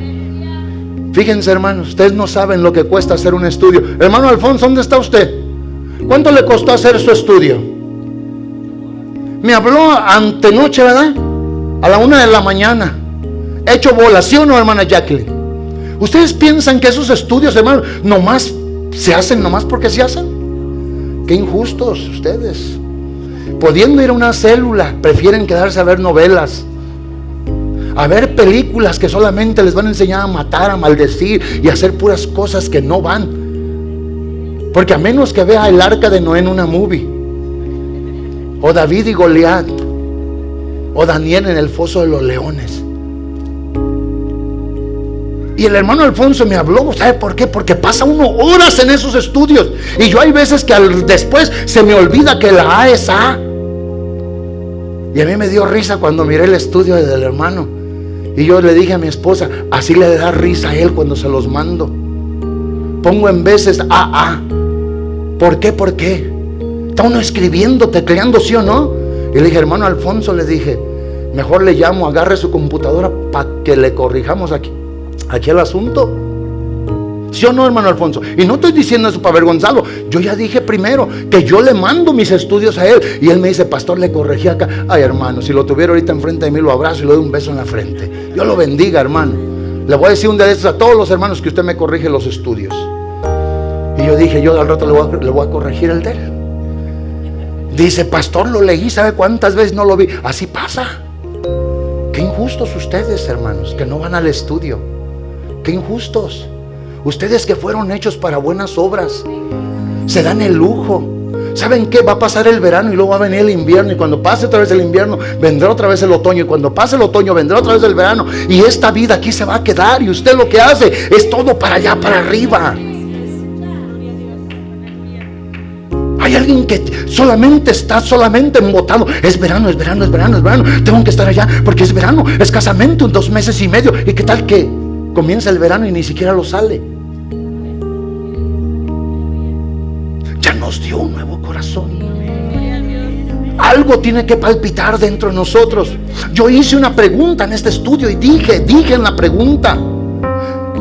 Fíjense, hermanos, ustedes no saben lo que cuesta hacer un estudio. Hermano Alfonso, ¿dónde está usted? ¿Cuánto le costó hacer su estudio? Me habló antenoche, ¿verdad? A la 1 de la mañana. Hecho bola, ¿sí o no, hermana Jacqueline? ¿Ustedes piensan que esos estudios, hermano, nomás se hacen nomás porque se hacen? Qué injustos ustedes. Pudiendo ir a una célula, prefieren quedarse a ver novelas, a ver películas que solamente les van a enseñar a matar, a maldecir y a hacer puras cosas que no van. Porque a menos que vea el arca de Noé en una movie, o David y Goliat, o Daniel en el foso de los leones. Y el hermano Alfonso me habló, ¿sabe por qué? Porque pasa uno horas en esos estudios, y yo hay veces que después se me olvida que la A es A. Y a mí me dio risa cuando miré el estudio del hermano, y yo le dije a mi esposa: así le da risa a él cuando se los mando. Pongo en veces AA. ¿Por qué? ¿Por qué? Está uno escribiendo, tecleando, ¿sí o no? Y le dije: hermano Alfonso, le dije, mejor le llamo, agarre su computadora para que le corrijamos aquí el asunto. ¿Sí o no, hermano Alfonso? Y no estoy diciendo eso para avergonzarlo. Yo ya dije primero que yo le mando mis estudios a él, y él me dice: pastor, le corregí acá. Ay, hermano, si lo tuviera ahorita enfrente de mí, lo abrazo y le doy un beso en la frente. Dios lo bendiga, hermano. Le voy a decir un día de estos a todos los hermanos que usted me corrige los estudios. Y yo dije: yo al rato le voy a corregir el de él. Dice, pastor, lo leí, ¿sabe cuántas veces no lo vi? Así pasa. Qué injustos ustedes, hermanos, que no van al estudio. Qué injustos. Ustedes que fueron hechos para buenas obras, se dan el lujo. ¿Saben qué? Va a pasar el verano y luego va a venir el invierno. Y cuando pase otra vez el invierno, vendrá otra vez el otoño. Y cuando pase el otoño, vendrá otra vez el verano. Y esta vida aquí se va a quedar. Y usted lo que hace es todo para allá, para arriba. Hay alguien que está solamente embotado. Es verano, es verano, es verano, es verano. Tengo que estar allá porque es verano. Escasamente 2 meses y medio. ¿Y qué tal que comienza el verano y ni siquiera lo sale? Ya nos dio un nuevo corazón. Algo tiene que palpitar dentro de nosotros. Yo hice una pregunta en este estudio y dije en la pregunta: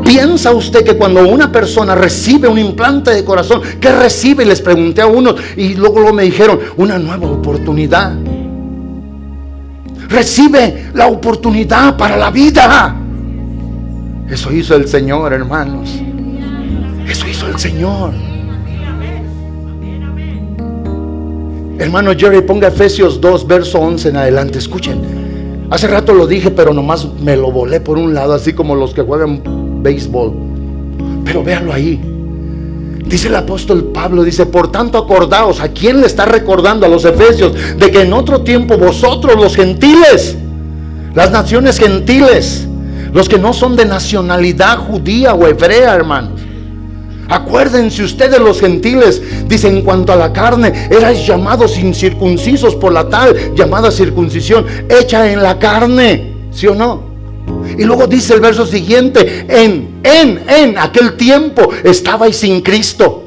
¿piensa usted que cuando una persona recibe un implante de corazón, qué recibe? Y les pregunté a unos y luego me dijeron: una nueva oportunidad. Recibe la oportunidad para la vida. Eso hizo el Señor, hermanos. Eso hizo el Señor. Hermano Jerry, ponga Efesios 2, verso 11 en adelante. Escuchen. Hace rato lo dije, pero nomás me lo volé por un lado, así como los que juegan béisbol. Pero véanlo ahí. Dice el apóstol Pablo, dice: por tanto acordaos. ¿A quién le está recordando? A los efesios. De que en otro tiempo vosotros, los gentiles, las naciones gentiles, los que no son de nacionalidad judía o hebrea, hermanos, acuérdense ustedes, los gentiles, dice, en cuanto a la carne, erais llamados incircuncisos por la tal llamada circuncisión hecha en la carne. ¿Sí o no? Y luego dice el verso siguiente: en aquel tiempo estabais sin Cristo.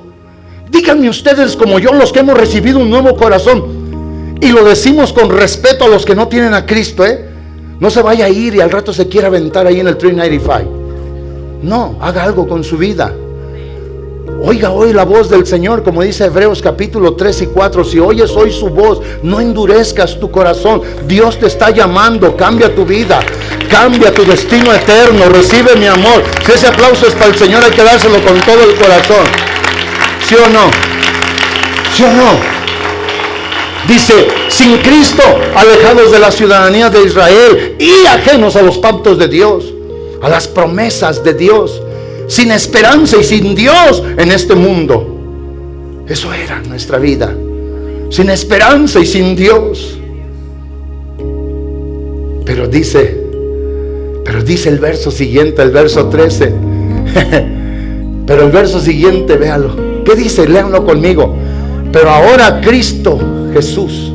Díganme ustedes, como yo, los que hemos recibido un nuevo corazón, y lo decimos con respeto a los que no tienen a Cristo, no se vaya a ir y al rato se quiera aventar ahí en el 395. No, haga algo con su vida. Oiga hoy la voz del Señor, como dice Hebreos capítulo 3 y 4. Si oyes hoy su voz, no endurezcas tu corazón. Dios te está llamando. Cambia tu vida, cambia tu destino eterno. Recibe mi amor. Si ese aplauso es para el Señor, hay que dárselo con todo el corazón. ¿Sí o no? ¿Sí o no? Dice: sin Cristo, alejados de la ciudadanía de Israel y ajenos a los pactos de Dios, a las promesas de Dios, sin esperanza y sin Dios en este mundo. Eso era nuestra vida, sin esperanza y sin Dios. Pero dice el verso siguiente, el verso 13. Pero el verso siguiente, véalo. ¿Qué dice? Léanlo conmigo. Pero ahora Cristo Jesús.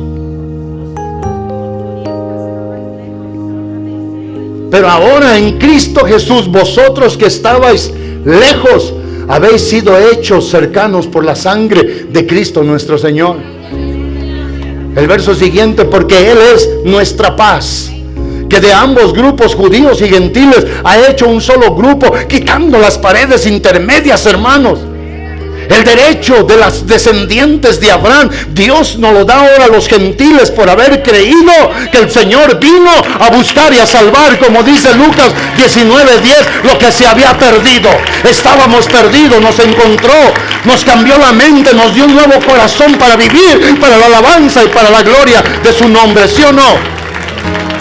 Pero ahora en Cristo Jesús, vosotros que estabais lejos, habéis sido hechos cercanos por la sangre de Cristo nuestro Señor. El verso siguiente: porque Él es nuestra paz, que de ambos grupos, judíos y gentiles, ha hecho un solo grupo, quitando las paredes intermedias, hermanos. El derecho de las descendientes de Abraham, Dios nos lo da ahora a los gentiles por haber creído que el Señor vino a buscar y a salvar, como dice Lucas 19:10, lo que se había perdido. Estábamos perdidos, nos encontró, nos cambió la mente, nos dio un nuevo corazón para vivir, para la alabanza y para la gloria de su nombre. ¿Sí o no?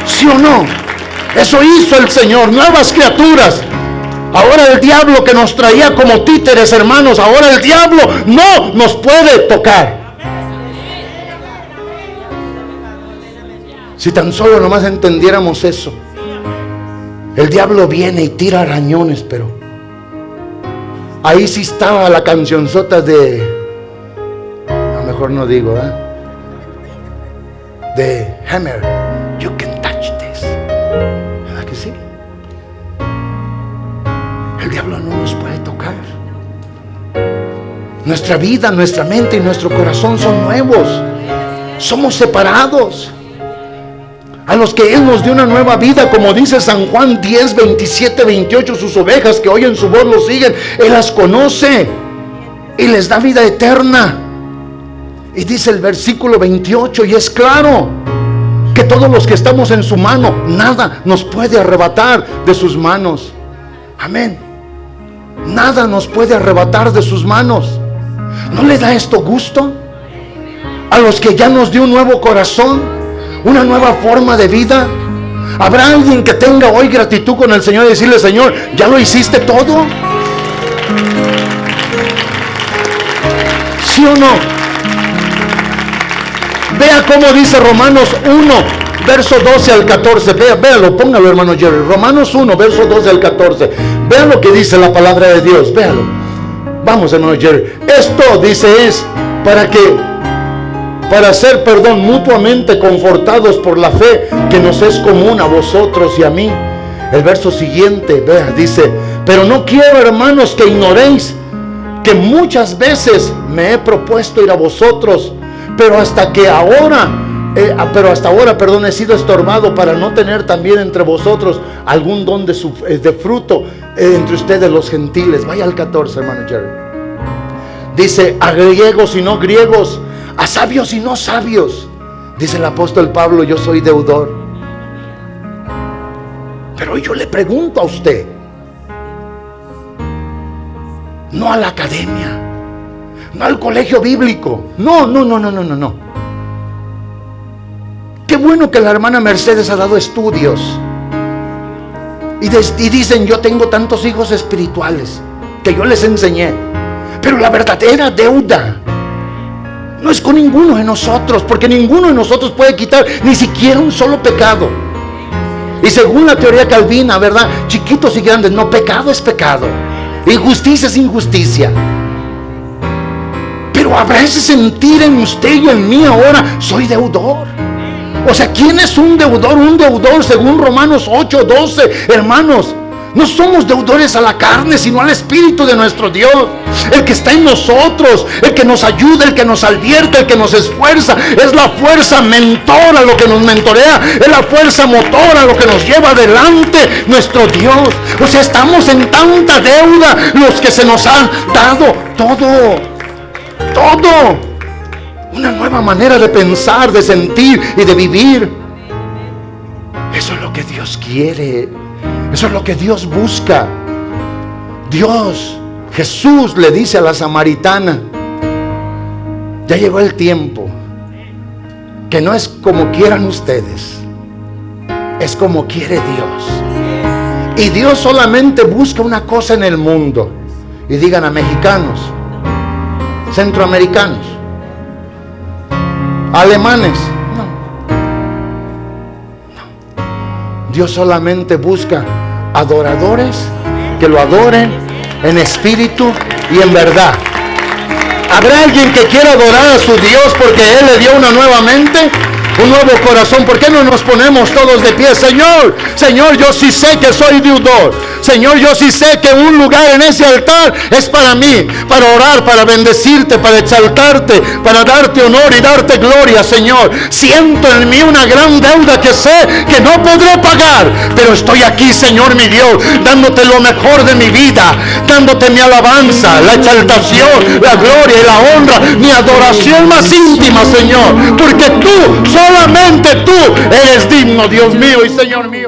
¿Sí o no? Eso hizo el Señor, nuevas criaturas. Ahora el diablo, que nos traía como títeres, hermanos, ahora el diablo no nos puede tocar. Si tan solo nomás entendiéramos eso. El diablo viene y tira arañones, pero ahí sí estaba la cancionzota de, a lo mejor no digo, de Hammer, You Can Touch This. ¿Verdad que sí? El diablo no nos puede tocar. Nuestra vida, nuestra mente y nuestro corazón son nuevos. Somos separados. A los que Él nos dio una nueva vida, como dice San Juan 10, 27, 28, sus ovejas que oyen su voz lo siguen. Él las conoce y les da vida eterna. Y dice el versículo 28, y es claro que todos los que estamos en su mano, nada nos puede arrebatar de sus manos. Amén. Nada nos puede arrebatar de sus manos. ¿No le da esto gusto? a los que ya nos dio un nuevo corazón, una nueva forma de vida. ¿Habrá alguien que tenga hoy gratitud con el Señor y decirle: Señor, ya lo hiciste todo? ¿Sí o no? Vea cómo dice Romanos 1, verso 12 al 14. Véalo, póngalo, hermano Jerry. Romanos 1, verso 12 al 14. Vean lo que dice la palabra de Dios. Véalo. Vamos, hermano Jerry. Esto, dice, es para ser, mutuamente confortados por la fe que nos es común a vosotros y a mí. El verso siguiente, vea, dice: pero no quiero, hermanos, que ignoréis que muchas veces me he propuesto ir a vosotros, pero hasta ahora, he sido estorbado para no tener también entre vosotros algún don de fruto entre ustedes los gentiles. Vaya al 14, hermano Jerry. Dice: a griegos y no griegos, a sabios y no sabios. Dice el apóstol Pablo: yo soy deudor. Pero yo le pregunto a usted, no a la academia, no al colegio bíblico, no. Qué bueno que la hermana Mercedes ha dado estudios y dicen: yo tengo tantos hijos espirituales que yo les enseñé. Pero la verdadera deuda no es con ninguno de nosotros, porque ninguno de nosotros puede quitar ni siquiera un solo pecado. Y según la teoría calvina, ¿verdad? Chiquitos y grandes, no, pecado es pecado, injusticia es injusticia. Pero habrá ese sentir en usted y en mí ahora: soy deudor. O sea, ¿quién es un deudor? Un deudor, según Romanos 8:12, hermanos, no somos deudores a la carne, sino al Espíritu de nuestro Dios, el que está en nosotros, el que nos ayuda, el que nos advierte, el que nos esfuerza. Es la fuerza mentora lo que nos mentorea, es la fuerza motora lo que nos lleva adelante nuestro Dios. O sea, estamos en tanta deuda los que se nos han dado todo. Una nueva manera de pensar, de sentir y de vivir. Eso es lo que Dios quiere. Eso es lo que Dios busca. Jesús le dice a la samaritana: ya llegó el tiempo que no es como quieran ustedes, es como quiere Dios. Y Dios solamente busca una cosa en el mundo. Y digan: a mexicanos, centroamericanos, alemanes. Dios solamente busca adoradores que lo adoren en espíritu y en verdad. ¿Habrá alguien que quiera adorar a su Dios porque Él le dio una nueva mente, un nuevo corazón? ¿Por qué no nos ponemos todos de pie? Señor, yo sí sé que soy deudor. Señor, yo sí sé que un lugar en ese altar es para mí, para orar, para bendecirte, para exaltarte, para darte honor y darte gloria. Señor, siento en mí una gran deuda que sé que no podré pagar, pero estoy aquí, Señor mi Dios, dándote lo mejor de mi vida, dándote mi alabanza, la exaltación, la gloria y la honra, mi adoración más íntima, Señor, porque tú, solamente tú eres digno, Dios mío y Señor mío.